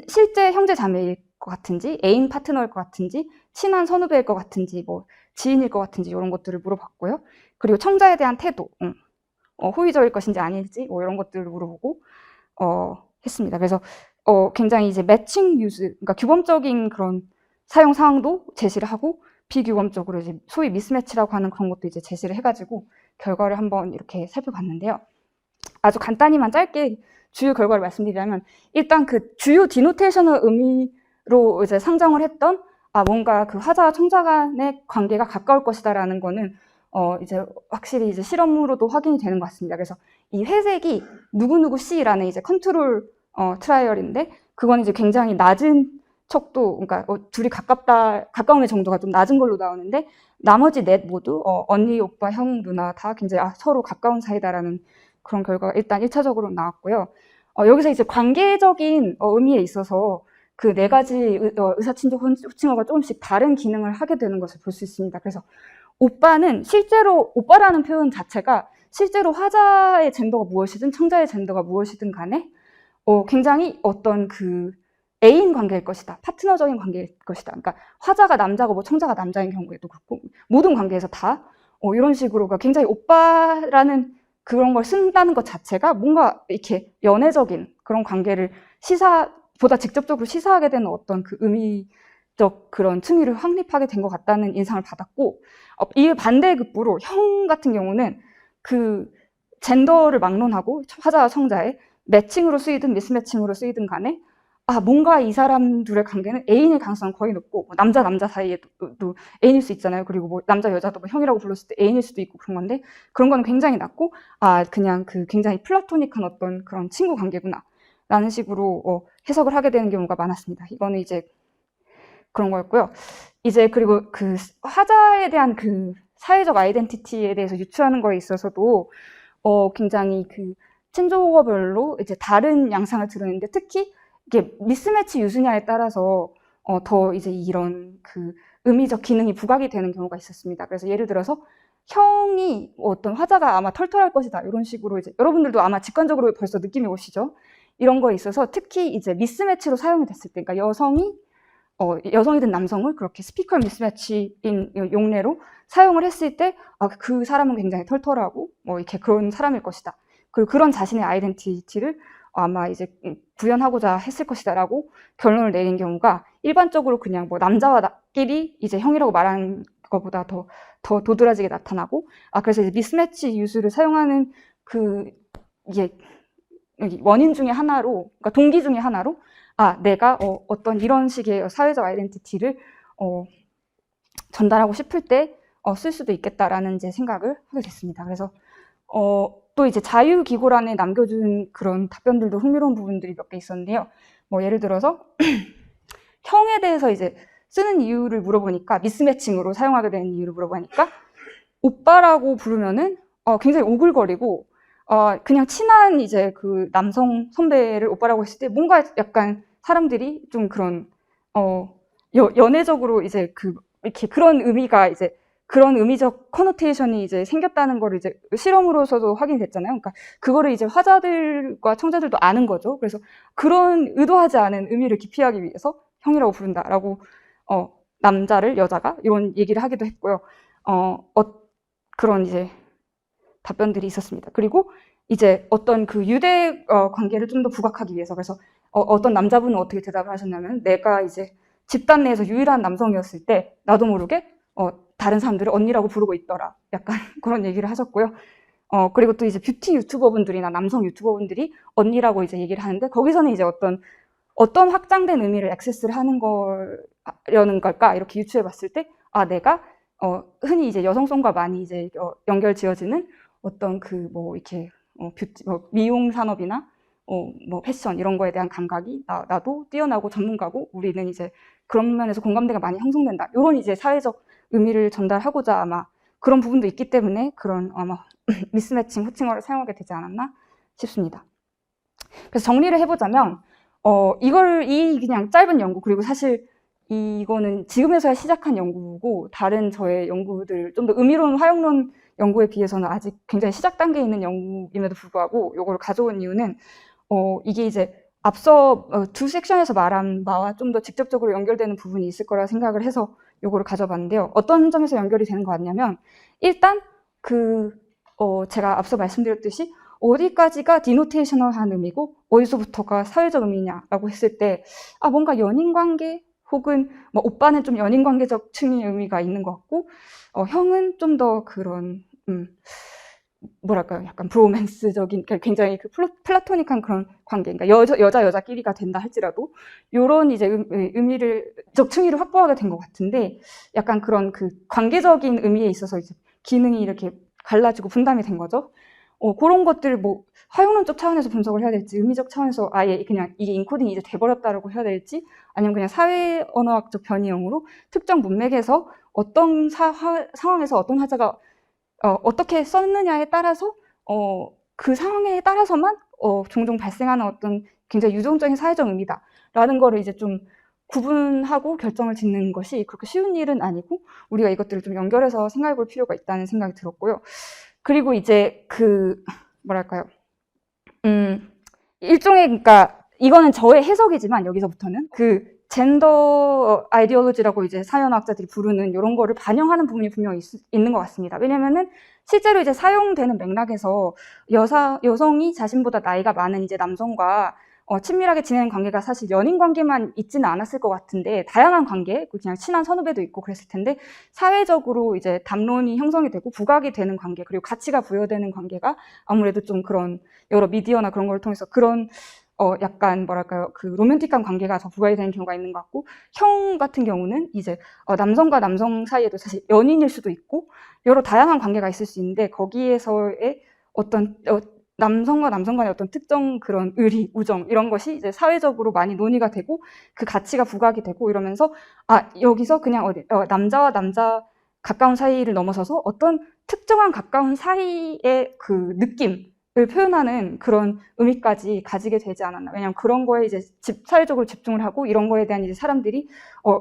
실제 형제 자매일 것 같은지, 애인 파트너일 것 같은지, 친한 선후배일 것 같은지, 뭐 지인일 것 같은지, 이런 것들을 물어봤고요. 그리고 청자에 대한 태도, 호의적일 것인지 아닐지, 뭐 이런 것들을 물어보고 했습니다. 그래서 굉장히 이제 매칭 유즈, 그러니까 규범적인 그런 사용 상황도 제시를 하고, 비규범적으로 이제 소위 미스매치라고 하는 그런 것도 이제 제시를 해가지고 결과를 한번 이렇게 살펴봤는데요. 아주 간단히만 짧게 주요 결과를 말씀드리자면, 일단 그 주요 디노테이셔널 의미로 이제 상정을 했던 뭔가 그 화자와 청자 간의 관계가 가까울 것이다라는 거는 이제 확실히 이제 실험으로도 확인이 되는 것 같습니다. 그래서 이 회색이 누구누구 C라는 이제 컨트롤 트라이얼인데, 그건 이제 굉장히 낮은 척도, 그러니까 둘이 가까움의 정도가 좀 낮은 걸로 나오는데, 나머지 넷 모두 언니, 오빠, 형, 누나 다 굉장히 서로 가까운 사이다라는 그런 결과가 일단 1차적으로 나왔고요. 여기서 이제 관계적인 의미에 있어서 그 네 가지 의사친족 호칭어가 조금씩 다른 기능을 하게 되는 것을 볼 수 있습니다. 그래서 오빠는 실제로 오빠라는 표현 자체가 실제로 화자의 젠더가 무엇이든 청자의 젠더가 무엇이든 간에 굉장히 어떤 그 애인 관계일 것이다. 파트너적인 관계일 것이다. 그러니까 화자가 남자고 뭐 청자가 남자인 경우에도 그렇고 모든 관계에서 다 이런 식으로 굉장히 오빠라는 그런 걸 쓴다는 것 자체가 뭔가 이렇게 연애적인 그런 관계를 보다 직접적으로 시사하게 되는 어떤 그 의미적 그런 층위를 확립하게 된 것 같다는 인상을 받았고, 이에 반대급부로 형 같은 경우는 그 젠더를 막론하고 화자와 청자의 매칭으로 쓰이든 미스매칭으로 쓰이든 간에 뭔가 이 사람들의 관계는 애인일 가능성은 거의 높고, 남자 사이에도 애인일 수 있잖아요. 그리고 뭐 남자 여자도 뭐 형이라고 불렀을 때 애인일 수도 있고 그런 건데, 그런 거는 굉장히 낮고 그냥 그 굉장히 플라토닉한 어떤 그런 친구 관계구나 라는 식으로 해석을 하게 되는 경우가 많았습니다. 이거는 이제 그런 거였고요. 이제 그리고 그 화자에 대한 그 사회적 아이덴티티에 대해서 유추하는 거에 있어서도 굉장히 그 친족어별로 이제 다른 양상을 드러내는데, 특히 이게 미스매치 유수냐에 따라서 더 이제 이런 그 의미적 기능이 부각이 되는 경우가 있었습니다. 그래서 예를 들어서 형이 어떤 화자가 아마 털털할 것이다 이런 식으로 이제 여러분들도 아마 직관적으로 벌써 느낌이 오시죠? 이런 거에 있어서 특히 이제 미스매치로 사용이 됐을 때, 그러니까 여성이든 남성을 그렇게 스피컬 미스매치인 용례로 사용을 했을 때 그 사람은 굉장히 털털하고 뭐 이렇게 그런 사람일 것이다. 그리고 그런 자신의 아이덴티티를 아마 이제 구현하고자 했을 것이다라고 결론을 내린 경우가 일반적으로 그냥 뭐 남자와끼리 이제 형이라고 말하는 것보다 더 도드라지게 나타나고, 그래서 이제 미스매치 유수를 사용하는 이게 원인 중에 하나로, 그러니까 동기 중에 하나로 내가 어떤 이런 식의 사회적 아이덴티티를 전달하고 싶을 때 쓸 수도 있겠다라는 이제 생각을 하게 됐습니다. 그래서 또 이제 자유기고란에 남겨준 그런 답변들도 흥미로운 부분들이 몇 개 있었는데요. 뭐 예를 들어서 형에 대해서 이제 쓰는 이유를 물어보니까, 미스매칭으로 사용하게 되는 이유를 물어보니까 오빠라고 부르면은 굉장히 오글거리고 그냥 친한 이제 그 남성 선배를 오빠라고 했을 때 뭔가 약간 사람들이 좀 그런 연애적으로 이제 이렇게 그런 의미가 이제 그런 의미적 커노테이션이 이제 생겼다는 거를 이제 실험으로서도 확인이 됐잖아요. 그러니까 그거를 이제 화자들과 청자들도 아는 거죠. 그래서 그런 의도하지 않은 의미를 기피하기 위해서 형이라고 부른다라고 남자를 여자가 이런 얘기를 하기도 했고요. 그런 이제 답변들이 있었습니다. 그리고 이제 어떤 그 유대 관계를 좀 더 부각하기 위해서, 그래서 어떤 남자분은 어떻게 대답을 하셨냐면, 내가 이제 집단 내에서 유일한 남성이었을 때 나도 모르게 다른 사람들을 언니라고 부르고 있더라. 약간 그런 얘기를 하셨고요. 그리고 또 이제 뷰티 유튜버분들이나 남성 유튜버분들이 언니라고 이제 얘기를 하는데, 거기서는 이제 어떤 확장된 의미를 액세스를 하는 거려는 걸까 이렇게 유추해 봤을 때, 내가 흔히 이제 여성성과 많이 이제 연결 지어지는 어떤 뭐 이렇게 뷰티, 미용 산업이나 뭐 패션 이런 거에 대한 감각이 나도 뛰어나고 전문가고 우리는 이제 그런 면에서 공감대가 많이 형성된다. 이런 이제 사회적 의미를 전달하고자 아마 그런 부분도 있기 때문에 그런 아마 미스매칭 호칭어를 사용하게 되지 않았나 싶습니다. 그래서 정리를 해보자면 이 그냥 짧은 연구, 그리고 사실 이거는 지금에서야 시작한 연구고 다른 저의 연구들 좀 더 의미로운 화용론 연구에 비해서는 아직 굉장히 시작 단계에 있는 연구임에도 불구하고 이걸 가져온 이유는 이게 이제 앞서 두 섹션에서 말한 바와 좀 더 직접적으로 연결되는 부분이 있을 거라 생각을 해서 이거를 가져봤는데요. 어떤 점에서 연결이 되는 것 같냐면, 일단 제가 앞서 말씀드렸듯이 어디까지가 디노테이셔널한 의미고 어디서부터가 사회적 의미냐라고 했을 때 뭔가 연인관계 혹은 뭐 오빠는 좀 연인관계적 층의 의미가 있는 것 같고 형은 좀 더 그런 뭐랄까요, 약간 브로맨스적인, 굉장히 그 플라토닉한 그런 관계, 그러니까 여자끼리가 된다 할지라도 이런 이제 층위를 확보하게 된 것 같은데, 약간 그런 그 관계적인 의미에 있어서 이제 기능이 이렇게 갈라지고 분담이 된 거죠. 그런 것들 뭐 화용론적 차원에서 분석을 해야 될지, 의미적 차원에서 아예 그냥 이게 인코딩이 이제 돼버렸다라고 해야 될지, 아니면 그냥 사회 언어학적 변이형으로 특정 문맥에서 어떤 상황에서 어떤 화자가 어떻게 썼느냐에 따라서 그 상황에 따라서만 종종 발생하는 어떤 굉장히 유동적인 사회적 의미다 라는 거를 이제 좀 구분하고 결정을 짓는 것이 그렇게 쉬운 일은 아니고 우리가 이것들을 좀 연결해서 생각해 볼 필요가 있다는 생각이 들었고요. 그리고 이제 뭐랄까요. 일종의, 그러니까 이거는 저의 해석이지만 여기서부터는 젠더 아이디올로지라고 이제 사회학자들이 부르는 이런 거를 반영하는 부분이 분명히 있는 것 같습니다. 왜냐면은 실제로 이제 사용되는 맥락에서 여성이 자신보다 나이가 많은 이제 남성과 친밀하게 지내는 관계가 사실 연인 관계만 있지는 않았을 것 같은데 다양한 관계, 그냥 친한 선후배도 있고 그랬을 텐데 사회적으로 이제 담론이 형성이 되고 부각이 되는 관계, 그리고 가치가 부여되는 관계가 아무래도 좀 그런 여러 미디어나 그런 걸 통해서 그런 약간 뭐랄까요, 로맨틱한 관계가 더 부각이 되는 경우가 있는 것 같고, 형 같은 경우는 이제 남성과 남성 사이에도 사실 연인일 수도 있고 여러 다양한 관계가 있을 수 있는데 거기에서의 어떤 남성과 남성 간의 어떤 특정 그런 의리, 우정 이런 것이 이제 사회적으로 많이 논의가 되고 그 가치가 부각이 되고 이러면서 여기서 그냥 남자와 남자 가까운 사이를 넘어서서 어떤 특정한 가까운 사이의 그 느낌을 표현하는 그런 의미까지 가지게 되지 않았나. 왜냐하면 그런 거에 이제 사회적으로 집중을 하고 이런 거에 대한 이제 사람들이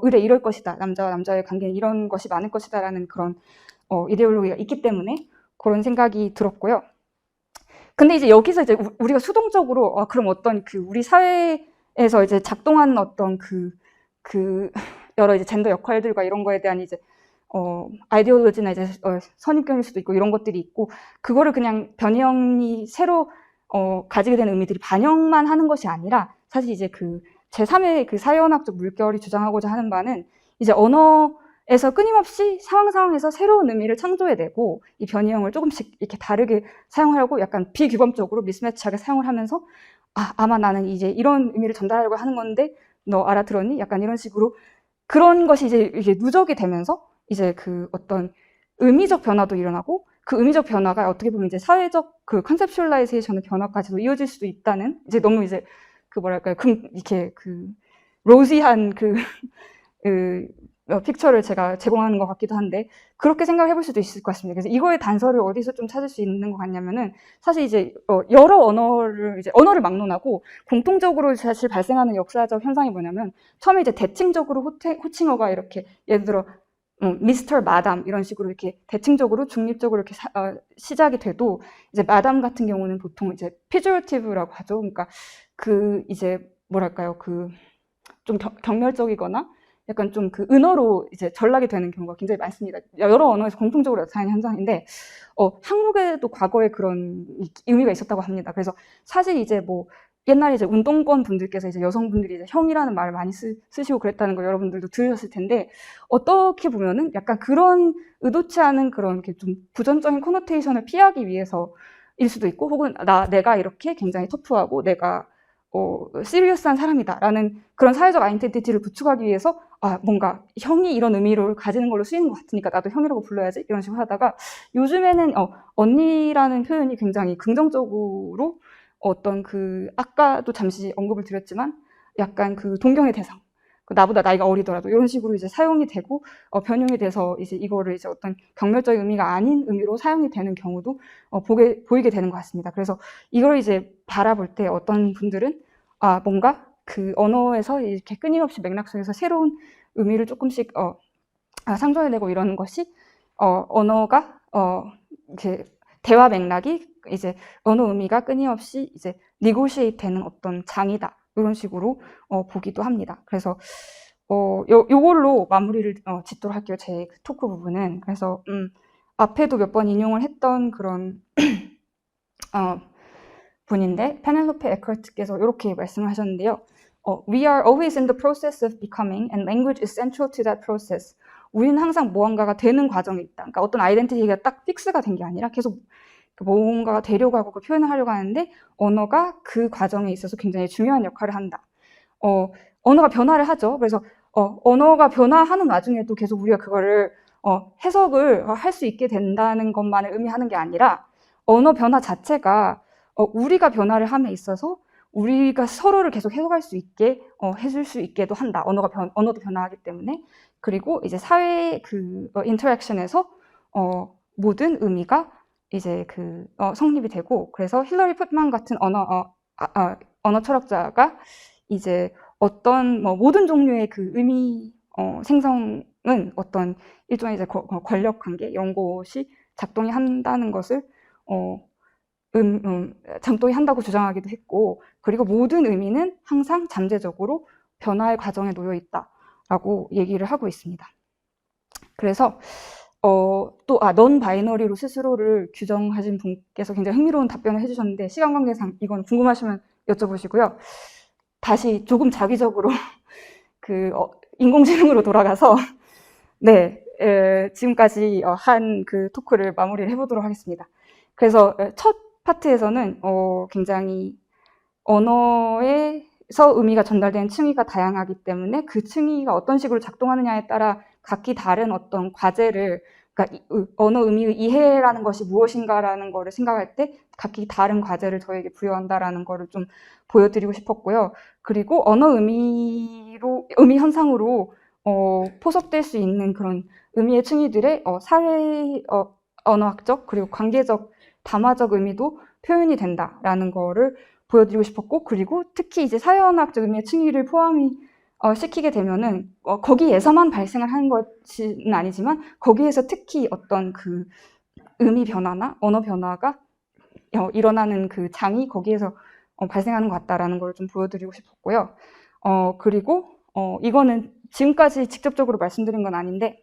그래 이럴 것이다. 남자와 남자의 관계는 이런 것이 많을 것이다라는 그런 이데올로기가 있기 때문에 그런 생각이 들었고요. 근데 이제 여기서 이제 우리가 수동적으로 그럼 어떤 우리 사회에서 이제 작동하는 어떤 여러 이제 젠더 역할들과 이런 거에 대한 이제 아이디올로지나 이제 선입견일 수도 있고 이런 것들이 있고 그거를 그냥 변형이 새로 가지게 되는 의미들이 반영만 하는 것이 아니라 사실 이제 제3의 사회언학적 물결이 주장하고자 하는 바는 이제 언어에서 끊임없이 상황에서 새로운 의미를 창조해내고 이 변형을 조금씩 이렇게 다르게 사용하려고 약간 비규범적으로 미스매치하게 사용을 하면서 아마 나는 이제 이런 의미를 전달하려고 하는 건데 너 알아들었니? 약간 이런 식으로 그런 것이 이제 이게 누적이 되면서 이제 어떤 의미적 변화도 일어나고 그 의미적 변화가 어떻게 보면 이제 사회적 컨셉슈얼라이제이션의 변화까지도 이어질 수도 있다는 이제 너무 이제 뭐랄까요 이렇게 로지한 픽처를 제가 제공하는 것 같기도 한데 그렇게 생각해 볼 수도 있을 것 같습니다. 그래서 이거의 단서를 어디서 좀 찾을 수 있는 것 같냐면은 사실 이제 여러 언어를 막론하고 공통적으로 사실 발생하는 역사적 현상이 뭐냐면 처음에 이제 대칭적으로 호칭어가 이렇게 예를 들어 미스터 마담 이런 식으로 이렇게 대칭적으로 중립적으로 이렇게 시작이 돼도 이제 마담 같은 경우는 보통 이제 피조어티브라고 하죠. 그러니까 이제 뭐랄까요 좀 경멸적이거나 약간 좀 은어로 이제 전락이 되는 경우가 굉장히 많습니다. 여러 언어에서 공통적으로 나타나는 현상인데 한국에도 과거에 그런 의미가 있었다고 합니다. 그래서 사실 이제 옛날에 이제 운동권 분들께서 이제 여성분들이 이제 형이라는 말을 많이 쓰시고 그랬다는 거 여러분들도 들으셨을 텐데 어떻게 보면은 약간 그런 의도치 않은 그런 이렇게 좀 부정적인 코노테이션을 피하기 위해서일 수도 있고 혹은 내가 이렇게 굉장히 터프하고 내가 시리어스한 사람이다라는 그런 사회적 아이덴티티를 구축하기 위해서 뭔가 형이 이런 의미를 가지는 걸로 쓰이는 것 같으니까 나도 형이라고 불러야지 이런 식으로 하다가 요즘에는 언니라는 표현이 굉장히 긍정적으로 어떤 아까도 잠시 언급을 드렸지만 약간 동경의 대상 나보다 나이가 어리더라도 이런 식으로 이제 사용이 되고 변형이 돼서 이제 이거를 이제 어떤 경멸적인 의미가 아닌 의미로 사용이 되는 경우도 보이게 되는 것 같습니다. 그래서 이걸 이제 바라볼 때 어떤 분들은 뭔가 언어에서 이렇게 끊임없이 맥락 속에서 새로운 의미를 조금씩 상정해내고 이러는 것이 언어가 이렇게 대화 맥락이 이제 언어 의미가 끊임없이 이제 니고시에이트 되는 어떤 장이다. 이런 식으로 보기도 합니다. 그래서 요걸로 마무리를 짓도록 할게요. 제 토크 부분은. 그래서 앞에도 몇 번 인용을 했던 그런 분인데 페넬로페 에커트께서 이렇게 말씀을 하셨는데요. We are always in the process of becoming and language is central to that process. 우리는 항상 무언가가 되는 과정에 있다. 그러니까 어떤 아이덴티티가 딱 픽스가 된 게 아니라 계속 뭔가가 되려고 하고 표현을 하려고 하는데 언어가 그 과정에 있어서 굉장히 중요한 역할을 한다. 언어가 변화를 하죠. 그래서 언어가 변화하는 와중에도 계속 우리가 그거를 해석을 할 수 있게 된다는 것만을 의미하는 게 아니라 언어 변화 자체가 우리가 변화를 함에 있어서 우리가 서로를 계속 해석할 수 있게 해줄 수 있게도 한다. 언어도 변화하기 때문에. 그리고 이제 사회 인터랙션에서 모든 의미가 이제 성립이 되고 그래서 힐러리 풋만 같은 언어 철학자가 이제 어떤 모든 종류의 그 의미 생성은 어떤 일종의 이제 권력 관계 이런 것이 작동이 한다는 것을 작동이 한다고 주장하기도 했고, 그리고 모든 의미는 항상 잠재적으로 변화의 과정에 놓여 있다라고 얘기를 하고 있습니다. 그래서 넌 바이너리로 스스로를 규정하신 분께서 굉장히 흥미로운 답변을 해주셨는데, 시간 관계상 이건 궁금하시면 여쭤보시고요. 다시 조금 자기적으로 인공지능으로 돌아가서 네, 지금까지 한 그 토크를 마무리를 해보도록 하겠습니다. 그래서 첫 파트에서는 굉장히 언어에서 의미가 전달되는 층위가 다양하기 때문에 그 층위가 어떤 식으로 작동하느냐에 따라 각기 다른 어떤 과제를, 그러니까 언어 의미의 이해라는 것이 무엇인가라는 거를 생각할 때 각기 다른 과제를 저에게 부여한다라는 거를 좀 보여드리고 싶었고요. 그리고 언어 의미 현상으로 포섭될 수 있는 그런 의미의 층위들의 사회 언어학적 그리고 관계적 담화적 의미도 표현이 된다라는 거를 보여드리고 싶었고, 그리고 특히 이제 사회언어학적 의미의 층위를 포함이 시키게 되면은 거기에서만 발생을 하는 것은 아니지만 거기에서 특히 어떤 그 의미 변화나 언어 변화가 일어나는 그 장이 거기에서 발생하는 것 같다라는 걸 좀 보여드리고 싶었고요. 그리고 이거는 지금까지 직접적으로 말씀드린 건 아닌데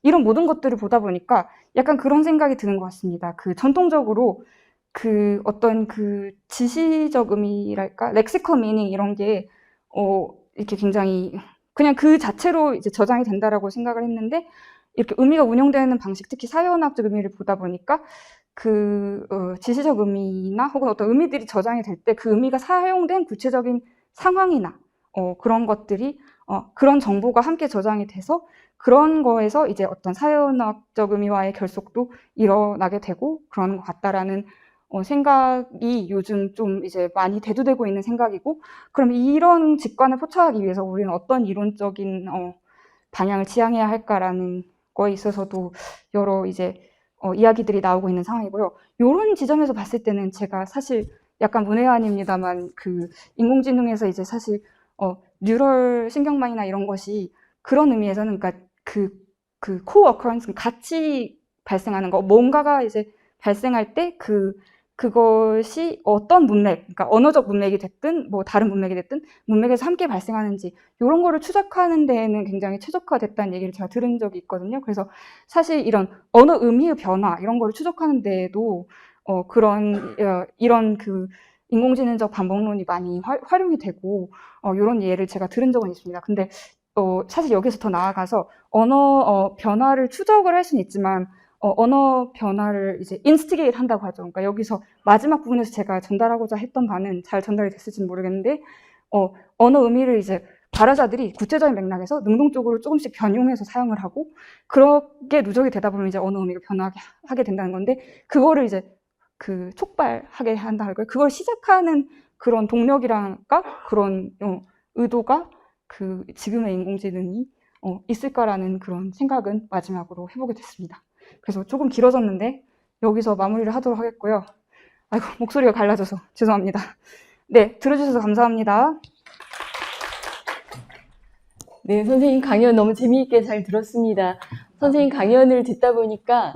이런 모든 것들을 보다 보니까 약간 그런 생각이 드는 것 같습니다. 그 전통적으로 그 어떤 그 지시적 의미랄까, 렉시컬 미닝 이런 게 이렇게 굉장히 그냥 그 자체로 이제 저장이 된다라고 생각을 했는데, 이렇게 의미가 운용되는 방식, 특히 사회언어학적 의미를 보다 보니까 지시적 의미나 혹은 어떤 의미들이 저장이 될 때 그 의미가 사용된 구체적인 상황이나 그런 것들이 그런 정보가 함께 저장이 돼서 그런 거에서 이제 어떤 사회언어학적 의미와의 결속도 일어나게 되고 그런 것 같다라는 생각이 요즘 좀 이제 많이 대두되고 있는 생각이고, 그럼 이런 직관을 포착하기 위해서 우리는 어떤 이론적인 방향을 지향해야 할까라는 거에 있어서도 여러 이제 이야기들이 나오고 있는 상황이고요. 이런 지점에서 봤을 때는 제가 사실 약간 문외한입니다만 그 인공지능에서 이제 사실 뉴럴 신경망이나 이런 것이 그런 의미에서는 그러니까 그 co-occurrence, 같이 발생하는 거, 뭔가가 이제 발생할 때 그것이 어떤 문맥, 그러니까 언어적 문맥이 됐든 뭐 다른 문맥이 됐든 문맥에서 함께 발생하는지 이런 거를 추적하는 데에는 굉장히 최적화됐다는 얘기를 제가 들은 적이 있거든요. 그래서 사실 이런 언어 의미의 변화 이런 거를 추적하는 데에도 이런 그 인공지능적 반복론이 많이 활용이 되고 이런 예를 제가 들은 적은 있습니다. 근데 사실 여기서 더 나아가서 언어 변화를 추적을 할 수는 있지만 언어 변화를 이제 instigate 한다고 하죠. 그러니까 여기서 마지막 부분에서 제가 전달하고자 했던 바는 잘 전달이 됐을지는 모르겠는데 언어 의미를 이제 발화자들이 구체적인 맥락에서 능동적으로 조금씩 변용해서 사용을 하고 그렇게 누적이 되다 보면 이제 언어 의미가 변화하게 된다는 건데, 그거를 이제 그 촉발하게 한다 할까요? 그걸 시작하는 그런 동력이랄까, 그런 의도가 그 지금의 인공지능이 있을까라는 그런 생각은 마지막으로 해보게 됐습니다. 그래서 조금 길어졌는데 여기서 마무리를 하도록 하겠고요. 아이고, 목소리가 갈라져서 죄송합니다. 네, 들어주셔서 감사합니다. 네, 선생님 강연 너무 재미있게 잘 들었습니다. 선생님 강연을 듣다 보니까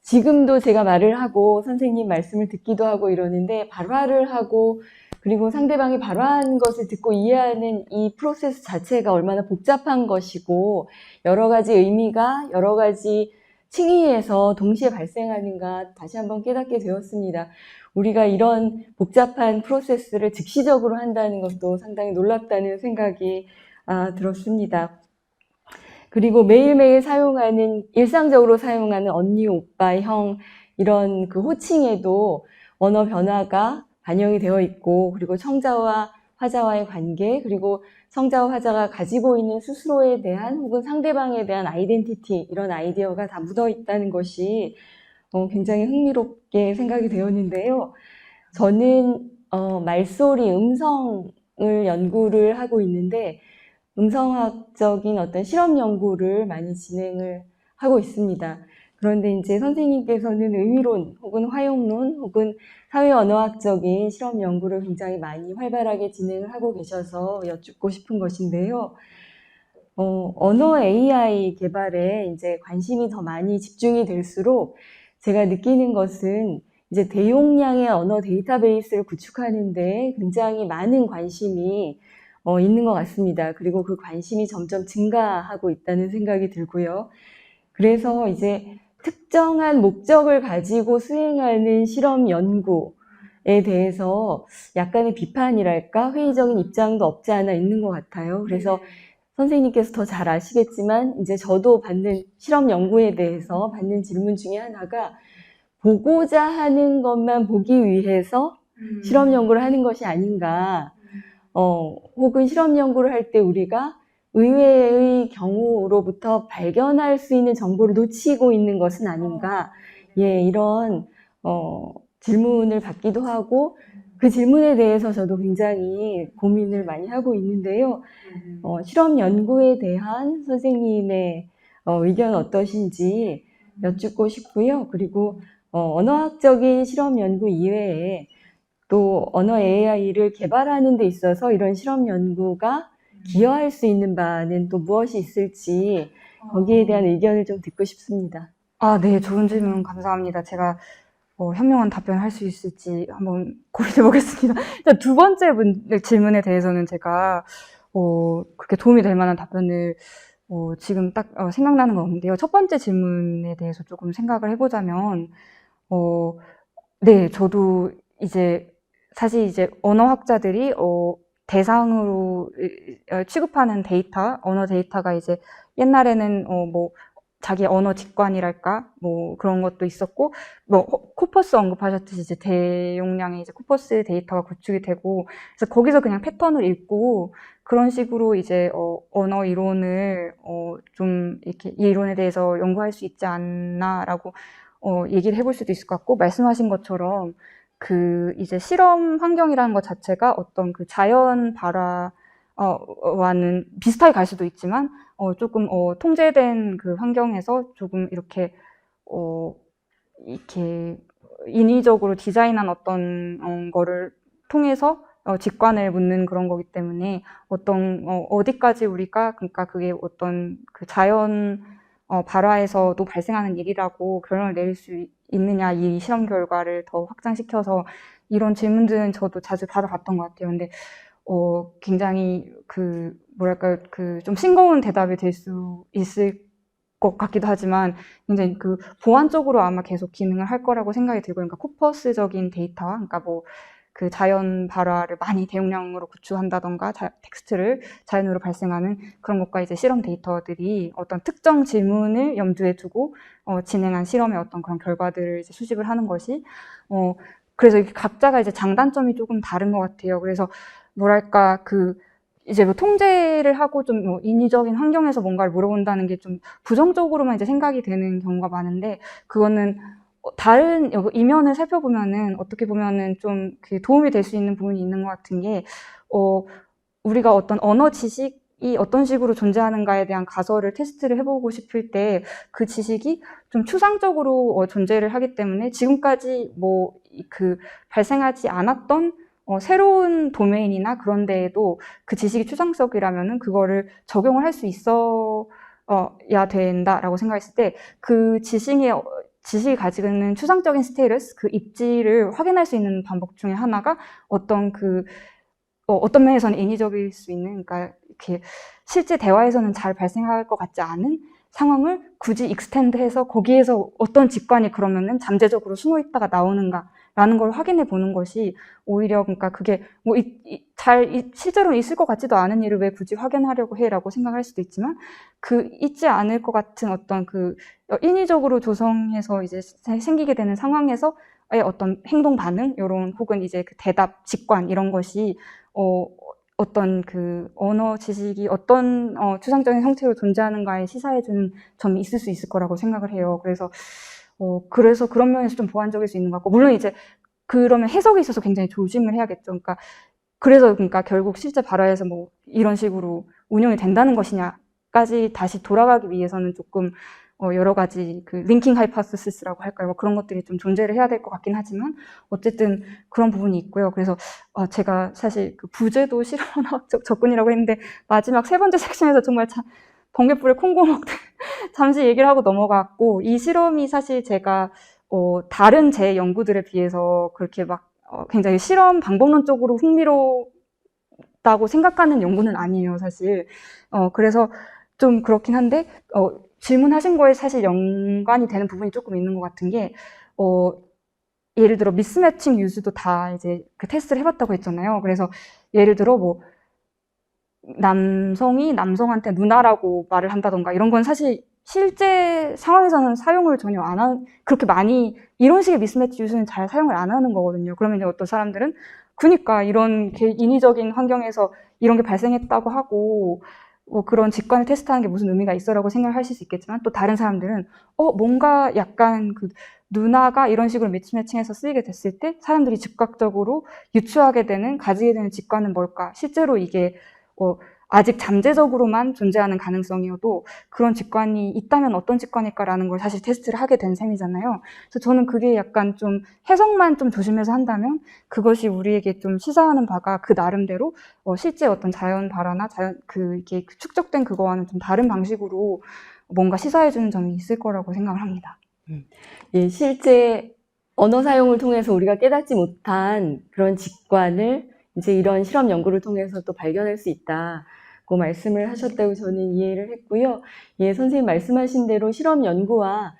지금도 제가 말을 하고 선생님 말씀을 듣기도 하고 이러는데, 발화를 하고 그리고 상대방이 발화한 것을 듣고 이해하는 이 프로세스 자체가 얼마나 복잡한 것이고 여러 가지 의미가 여러 가지 층위에서 동시에 발생하는가 다시 한번 깨닫게 되었습니다. 우리가 이런 복잡한 프로세스를 즉시적으로 한다는 것도 상당히 놀랍다는 생각이 들었습니다. 그리고 매일매일 일상적으로 사용하는 언니, 오빠, 형 이런 그 호칭에도 언어 변화가 반영이 되어 있고, 그리고 청자와 화자와의 관계, 그리고 청자와 화자가 가지고 있는 스스로에 대한 혹은 상대방에 대한 아이덴티티, 이런 아이디어가 다 묻어 있다는 것이 굉장히 흥미롭게 생각이 되었는데요. 저는 말소리, 음성을 연구를 하고 있는데 음성학적인 어떤 실험 연구를 많이 진행을 하고 있습니다. 그런데 이제 선생님께서는 의미론 혹은 화용론 혹은 사회언어학적인 실험 연구를 굉장히 많이 활발하게 진행을 하고 계셔서 여쭙고 싶은 것인데요. 언어 AI 개발에 이제 관심이 더 많이 집중이 될수록 제가 느끼는 것은 이제 대용량의 언어 데이터베이스를 구축하는데 굉장히 많은 관심이 있는 것 같습니다. 그리고 그 관심이 점점 증가하고 있다는 생각이 들고요. 그래서 이제 특정한 목적을 가지고 수행하는 실험 연구에 대해서 약간의 비판이랄까 회의적인 입장도 없지 않아 있는 것 같아요. 그래서 선생님께서 더 잘 아시겠지만 이제 저도 받는 실험 연구에 대해서 받는 질문 중에 하나가 보고자 하는 것만 보기 위해서 실험 연구를 하는 것이 아닌가, 혹은 실험 연구를 할 때 우리가 의외의 경우로부터 발견할 수 있는 정보를 놓치고 있는 것은 아닌가, 예, 이런 질문을 받기도 하고 그 질문에 대해서 저도 굉장히 고민을 많이 하고 있는데요. 실험 연구에 대한 선생님의 의견 어떠신지 여쭙고 싶고요. 그리고 언어학적인 실험 연구 이외에 또 언어 AI를 개발하는 데 있어서 이런 실험 연구가 기여할 수 있는 바는 또 무엇이 있을지 거기에 대한 의견을 좀 듣고 싶습니다. 아, 네, 좋은 질문 감사합니다. 제가 현명한 답변을 할 수 있을지 한번 고민해 보겠습니다. 일단 두 번째 질문에 대해서는 제가 그렇게 도움이 될 만한 답변을 지금 딱 생각나는 건 없는데요. 첫 번째 질문에 대해서 조금 생각을 해보자면 네, 저도 이제 사실 이제 언어학자들이 대상으로 취급하는 데이터, 언어 데이터가 이제 옛날에는 뭐 자기 언어 직관이랄까 뭐 그런 것도 있었고 뭐 코퍼스 언급하셨듯이 이제 대용량의 이제 코퍼스 데이터가 구축이 되고 그래서 거기서 그냥 패턴을 읽고 그런 식으로 이제 언어 이론을 좀 이렇게 이 이론에 대해서 연구할 수 있지 않나라고 얘기를 해볼 수도 있을 것 같고 말씀하신 것처럼 그 이제 실험 환경이라는 것 자체가 어떤 그 자연 발화와는 비슷하게 갈 수도 있지만 조금 통제된 그 환경에서 조금 이렇게 이렇게 인위적으로 디자인한 어떤 거를 통해서 직관을 묻는 그런 거기 때문에 어떤 어디까지 우리가 그러니까 그게 어떤 그 자연 발화에서도 발생하는 일이라고 결론을 내릴 수 있느냐 이 실험 결과를 더 확장시켜서 이런 질문들은 저도 자주 받아봤던 것 같아요. 근데 굉장히 그 뭐랄까요 그 좀 싱거운 대답이 될 수 있을 것 같기도 하지만 굉장히 그 보완적으로 아마 계속 기능을 할 거라고 생각이 들고 그러니까 코퍼스적인 데이터 그러니까 뭐 그 자연 발화를 많이 대용량으로 구축한다던가 텍스트를 자연으로 발생하는 그런 것과 이제 실험 데이터들이 어떤 특정 질문을 염두에 두고 진행한 실험의 어떤 그런 결과들을 이제 수집을 하는 것이 그래서 이렇게 각자가 이제 장단점이 조금 다른 것 같아요. 그래서 뭐랄까 그 이제 뭐 통제를 하고 좀 뭐 인위적인 환경에서 뭔가를 물어본다는 게 좀 부정적으로만 이제 생각이 되는 경우가 많은데 그거는 다른 이면을 살펴보면은 어떻게 보면은 좀 그 도움이 될 수 있는 부분이 있는 것 같은 게 우리가 어떤 언어 지식이 어떤 식으로 존재하는가에 대한 가설을 테스트를 해보고 싶을 때 그 지식이 좀 추상적으로 존재를 하기 때문에 지금까지 뭐 그 발생하지 않았던 새로운 도메인이나 그런 데에도 그 지식이 추상적이라면은 그거를 적용을 할 수 있어야 된다라고 생각했을 때 그 지식이 가지고 있는 추상적인 스테이러스, 그 입지를 확인할 수 있는 방법 중에 하나가 어떤 어떤 면에서는 인위적일 수 있는, 그러니까 이렇게 실제 대화에서는 잘 발생할 것 같지 않은 상황을 굳이 익스텐드해서 거기에서 어떤 직관이 그러면은 잠재적으로 숨어 있다가 나오는가라는 걸 확인해 보는 것이 오히려 그러니까 그게 뭐 실제로는 있을 것 같지도 않은 일을 왜 굳이 확인하려고 해라고 생각할 수도 있지만 그 있지 않을 것 같은 어떤 그 인위적으로 조성해서 이제 생기게 되는 상황에서의 어떤 행동 반응 이런 혹은 이제 그 대답 직관 이런 것이 어떤 그 언어 지식이 어떤 추상적인 형태로 존재하는가에 시사해주는 점이 있을 수 있을 거라고 생각을 해요. 그래서 그런 면에서 좀 보완적일 수 있는 것 같고, 물론 이제 그러면 해석에 있어서 굉장히 조심을 해야겠죠. 그러니까 결국 실제 발화에서 뭐 이런 식으로 운영이 된다는 것이냐까지 다시 돌아가기 위해서는 조금 여러 가지 그 링킹 하이퍼시스라고 할까요? 뭐 그런 것들이 좀 존재를 해야 될 것 같긴 하지만 어쨌든 그런 부분이 있고요. 그래서 제가 사실 그 부제도 실험학적 접근이라고 했는데 마지막 세 번째 섹션에서 정말 번개불에 콩고 먹듯 잠시 얘기를 하고 넘어갔고 이 실험이 사실 제가 다른 제 연구들에 비해서 그렇게 막 굉장히 실험 방법론적으로 흥미롭다고 생각하는 연구는 아니에요, 사실. 그래서 좀 그렇긴 한데 질문하신 거에 사실 연관이 되는 부분이 조금 있는 것 같은 게 예를 들어 미스매칭 유즈도 다 이제 그 테스트를 해봤다고 했잖아요. 그래서 예를 들어 뭐 남성이 남성한테 누나라고 말을 한다던가 이런 건 사실 실제 상황에서는 사용을 전혀 안 하는, 그렇게 많이 이런 식의 미스매치 유즈는 잘 사용을 안 하는 거거든요. 그러면 이제 어떤 사람들은 그니까 이런 인위적인 환경에서 이런 게 발생했다고 하고 뭐 그런 직관을 테스트하는 게 무슨 의미가 있어라고 생각을 하실 수 있겠지만 또 다른 사람들은 뭔가 약간 그 누나가 이런 식으로 미스매칭해서 쓰이게 됐을 때 사람들이 즉각적으로 유추하게 되는, 가지게 되는 직관은 뭘까? 실제로 이게 아직 잠재적으로만 존재하는 가능성이어도 그런 직관이 있다면 어떤 직관일까라는 걸 사실 테스트를 하게 된 셈이잖아요. 그래서 저는 그게 약간 좀 해석만 좀 조심해서 한다면 그것이 우리에게 좀 시사하는 바가 그 나름대로 실제 어떤 자연 발화나 이게 축적된 그거와는 좀 다른 방식으로 뭔가 시사해주는 점이 있을 거라고 생각을 합니다. 예, 실제 언어 사용을 통해서 우리가 깨닫지 못한 그런 직관을 이제 이런 실험 연구를 통해서 또 발견할 수 있다고 말씀을 하셨다고 저는 이해를 했고요. 예, 선생님 말씀하신 대로 실험 연구와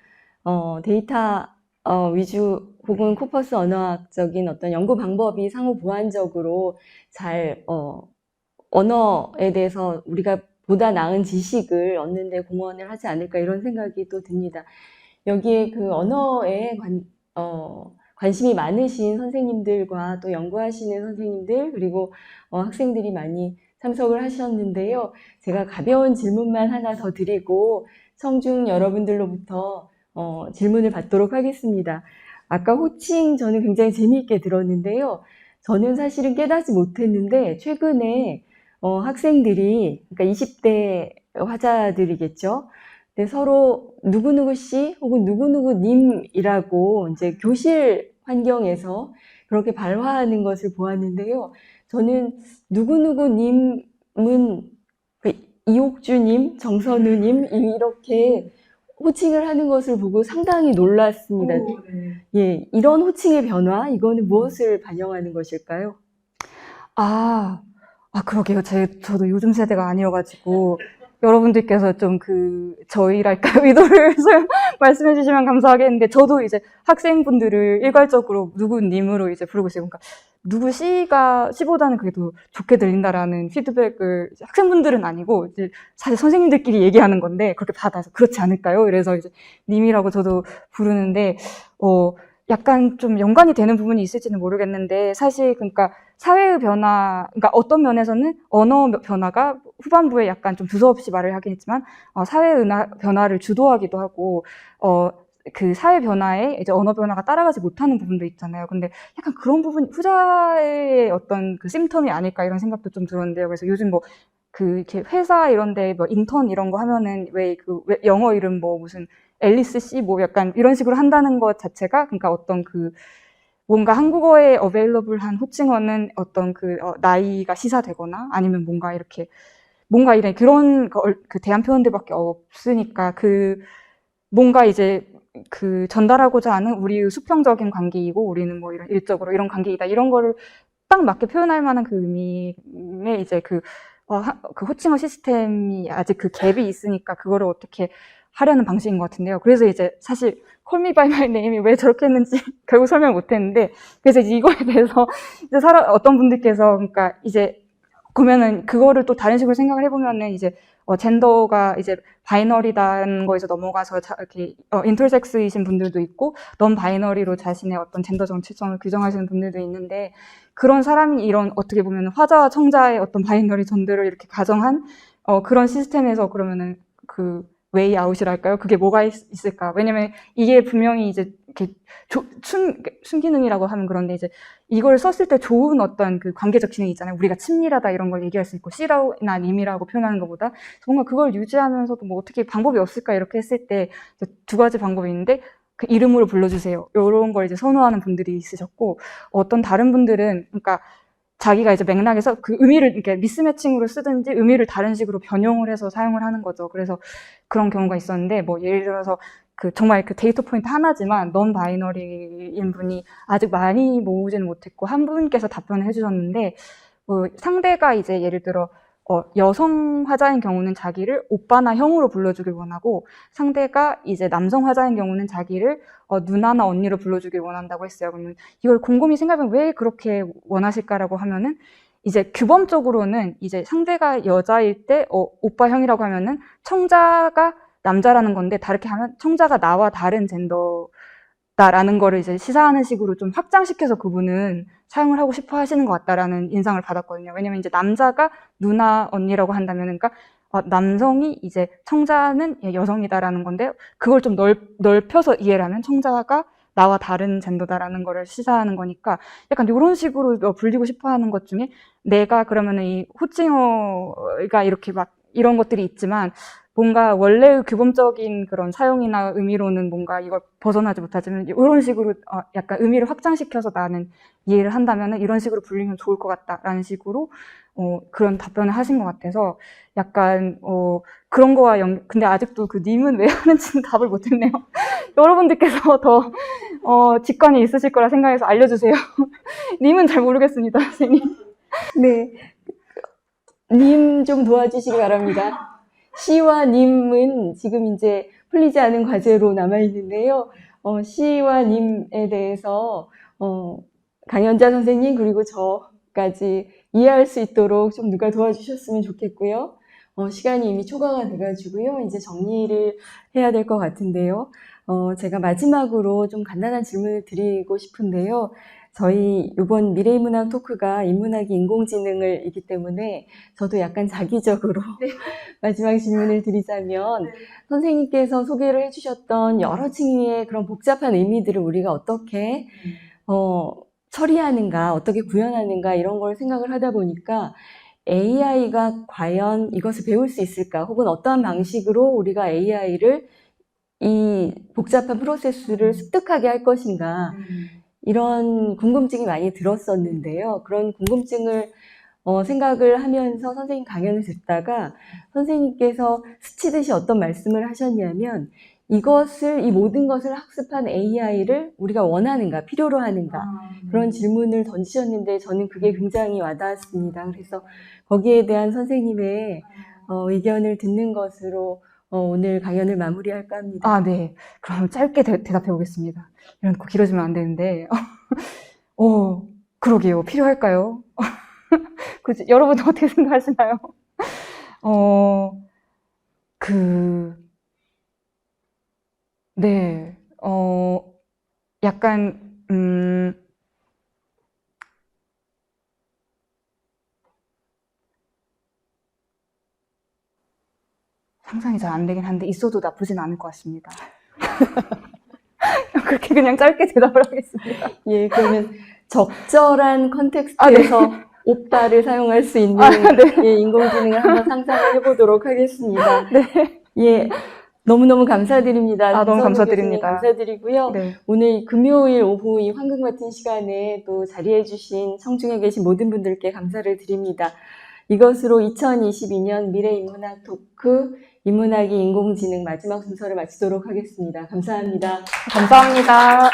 데이터 위주 혹은 코퍼스 언어학적인 어떤 연구 방법이 상호 보완적으로 잘 언어에 대해서 우리가 보다 나은 지식을 얻는 데 공헌을 하지 않을까 이런 생각이 또 듭니다. 여기에 그 언어에 관심이 많으신 선생님들과 또 연구하시는 선생님들 그리고 학생들이 많이 참석을 하셨는데요. 제가 가벼운 질문만 하나 더 드리고 청중 여러분들로부터 질문을 받도록 하겠습니다. 아까 호칭 저는 굉장히 재미있게 들었는데요. 저는 사실은 깨닫지 못했는데 최근에 학생들이 그러니까 20대 화자들이겠죠. 근데 서로 누구누구 씨 혹은 누구누구 님이라고 이제 교실 환경에서 그렇게 발화하는 것을 보았는데요. 저는 누구누구 님은 이옥주님, 정선우님 이렇게 호칭을 하는 것을 보고 상당히 놀랐습니다. 예, 이런 호칭의 변화, 이거는 무엇을 반영하는 것일까요? 그러게요. 저도 요즘 세대가 아니어가지고, 여러분들께서 좀 저희랄까, 의도를 말씀해 주시면 감사하겠는데, 저도 이제 학생분들을 일괄적으로 누구님으로 이제 부르고 있어요. 그러니까, 누구 씨보다는 그게 더 좋게 들린다라는 피드백을 학생분들은 아니고, 이제 사실 선생님들끼리 얘기하는 건데, 그렇게 받아서 그렇지 않을까요? 그래서 이제 님이라고 저도 부르는데, 약간 좀 연관이 되는 부분이 있을지는 모르겠는데 사실 그러니까 사회의 변화, 그러니까 어떤 면에서는 언어 변화가 후반부에 약간 좀 두서없이 말을 하긴 했지만 사회의 변화를 주도하기도 하고 그 사회 변화에 이제 언어 변화가 따라가지 못하는 부분도 있잖아요. 근데 약간 그런 부분 후자의 어떤 그 심텀이 아닐까 이런 생각도 좀 들었는데요. 그래서 요즘 뭐 이렇게 회사 이런데 뭐 인턴 이런 거 하면은 왜 영어 이름 뭐 무슨 앨리스 씨 뭐 약간 이런 식으로 한다는 것 자체가 그러니까 어떤 뭔가 한국어에 어베일러블한 호칭어는 어떤 나이가 시사되거나 아니면 뭔가 이런 그런 대한 표현들밖에 없으니까 뭔가 이제 전달하고자 하는 우리의 수평적인 관계이고 우리는 뭐 이런 일적으로 이런 관계이다 이런 거를 딱 맞게 표현할 만한 그 의미에 이제 그 호칭어 시스템이 아직 그 갭이 있으니까 그거를 어떻게 하려는 방식인 것 같은데요. 그래서 이제 사실 Call Me By My Name이 왜 저렇게 했는지 결국 설명 못 했는데 그래서 이제 이거에 대해서 이제 어떤 분들께서 그러니까 이제 그러면은 그거를 또 다른 식으로 생각을 해보면은 이제 젠더가 이제 바이너리다는 거에서 넘어가서 이렇게 인터섹스이신 분들도 있고 넌 바이너리로 자신의 어떤 젠더 정체성을 규정하시는 분들도 있는데 그런 사람이 이런 어떻게 보면 화자와 청자의 어떤 바이너리 전들을 이렇게 가정한 그런 시스템에서 그러면은 웨이 아웃이랄까요? 그게 뭐가 있을까? 왜냐면 이게 분명히 이제 이렇게 순기능이라고 하면 그런데 이제 이걸 썼을 때 좋은 어떤 그 관계적 기능이 있잖아요. 우리가 친밀하다 이런 걸 얘기할 수 있고 씨라나 님이라고 표현하는 것보다 뭔가 그걸 유지하면서도 뭐 어떻게 방법이 없을까 이렇게 했을 때 두 가지 방법이 있는데 그 이름으로 불러주세요. 이런 걸 이제 선호하는 분들이 있으셨고 어떤 다른 분들은 그러니까 자기가 이제 맥락에서 그 의미를 이렇게 미스매칭으로 쓰든지 의미를 다른 식으로 변형을 해서 사용을 하는 거죠. 그래서 그런 경우가 있었는데 뭐 예를 들어서 그 정말 그 데이터 포인트 하나지만 넌 바이너리인 분이 아직 많이 모으지는 못했고 한 분께서 답변을 해주셨는데 상대가 이제 예를 들어 여성 화자인 경우는 자기를 오빠나 형으로 불러주길 원하고 상대가 이제 남성 화자인 경우는 자기를 누나나 언니로 불러주길 원한다고 했어요. 그러면 이걸 곰곰이 생각하면 왜 그렇게 원하실까라고 하면은 이제 규범적으로는 이제 상대가 여자일 때 오빠 형이라고 하면은 청자가 남자라는 건데 다르게 하면 청자가 나와 다른 젠더다라는 거를 이제 시사하는 식으로 좀 확장시켜서 그분은 사용을 하고 싶어 하시는 것 같다라는 인상을 받았거든요. 왜냐면 이제 남자가 누나 언니라고 한다면 그러니까 남성이 이제 청자는 여성이다라는 건데 그걸 좀 넓혀서 이해를 하면 청자가 나와 다른 젠더다라는 거를 시사하는 거니까 약간 이런 식으로 불리고 싶어 하는 것 중에 내가 그러면은 이 호칭어가 이렇게 막 이런 것들이 있지만 뭔가 원래의 규범적인 그런 사용이나 의미로는 뭔가 이걸 벗어나지 못하지만 이런 식으로 약간 의미를 확장시켜서 나는 이해를 한다면 이런 식으로 불리면 좋을 것 같다라는 식으로 그런 답변을 하신 것 같아서 약간 그런 거와 근데 아직도 그 님은 왜 하는지는 답을 못했네요. 여러분들께서 더 직관이 있으실 거라 생각해서 알려주세요. 님은 잘 모르겠습니다, 선생님. 네. 님 좀 도와주시기 바랍니다. 시와 님은 지금 이제 풀리지 않은 과제로 남아있는데요. 시와 님에 대해서, 강연자 선생님, 그리고 저까지 이해할 수 있도록 좀 누가 도와주셨으면 좋겠고요. 시간이 이미 초과가 돼가지고요. 이제 정리를 해야 될 것 같은데요. 제가 마지막으로 좀 간단한 질문을 드리고 싶은데요. 저희 이번 미래인문학 토크가 인문학이 인공지능을 이기 때문에 저도 약간 자기적으로 네. 마지막 질문을 드리자면 선생님께서 소개를 해주셨던 여러 층의 그런 복잡한 의미들을 우리가 어떻게 처리하는가, 어떻게 구현하는가 이런 걸 생각을 하다 보니까 AI가 과연 이것을 배울 수 있을까? 혹은 어떠한 방식으로 우리가 AI를 이 복잡한 프로세스를 습득하게 할 것인가? 이런 궁금증이 많이 들었었는데요. 그런 궁금증을 생각을 하면서 선생님 강연을 듣다가 선생님께서 스치듯이 어떤 말씀을 하셨냐면 이 모든 것을 학습한 AI를 우리가 원하는가, 필요로 하는가 그런 질문을 던지셨는데 저는 그게 굉장히 와닿았습니다. 그래서 거기에 대한 선생님의 의견을 듣는 것으로 오늘 강연을 마무리할까 합니다. 아, 네. 그럼 짧게 대답해 보겠습니다. 이런 거 길어지면 안 되는데. 그러게요. 필요할까요? 여러분 어떻게 생각하시나요? 네. 약간, 상상이 잘 안 되긴 한데 있어도 나쁘진 않을 것 같습니다. 그렇게 그냥 짧게 대답을 하겠습니다. 예, 그러면 적절한 컨텍스트에서 네. 오빠를 사용할 수 있는 네. 예, 인공지능을 한번 상상을 해보도록 하겠습니다. 네. 예, 너무너무 감사드립니다. 너무 김선우 감사드립니다. 교수님 감사드리고요. 네. 오늘 금요일 오후 이 황금 같은 시간에 또 자리해주신 청중에 계신 모든 분들께 감사를 드립니다. 이것으로 2022년 미래인문학 토크 인문학이 인공지능 마지막 순서를 마치도록 하겠습니다. 감사합니다. 감사합니다.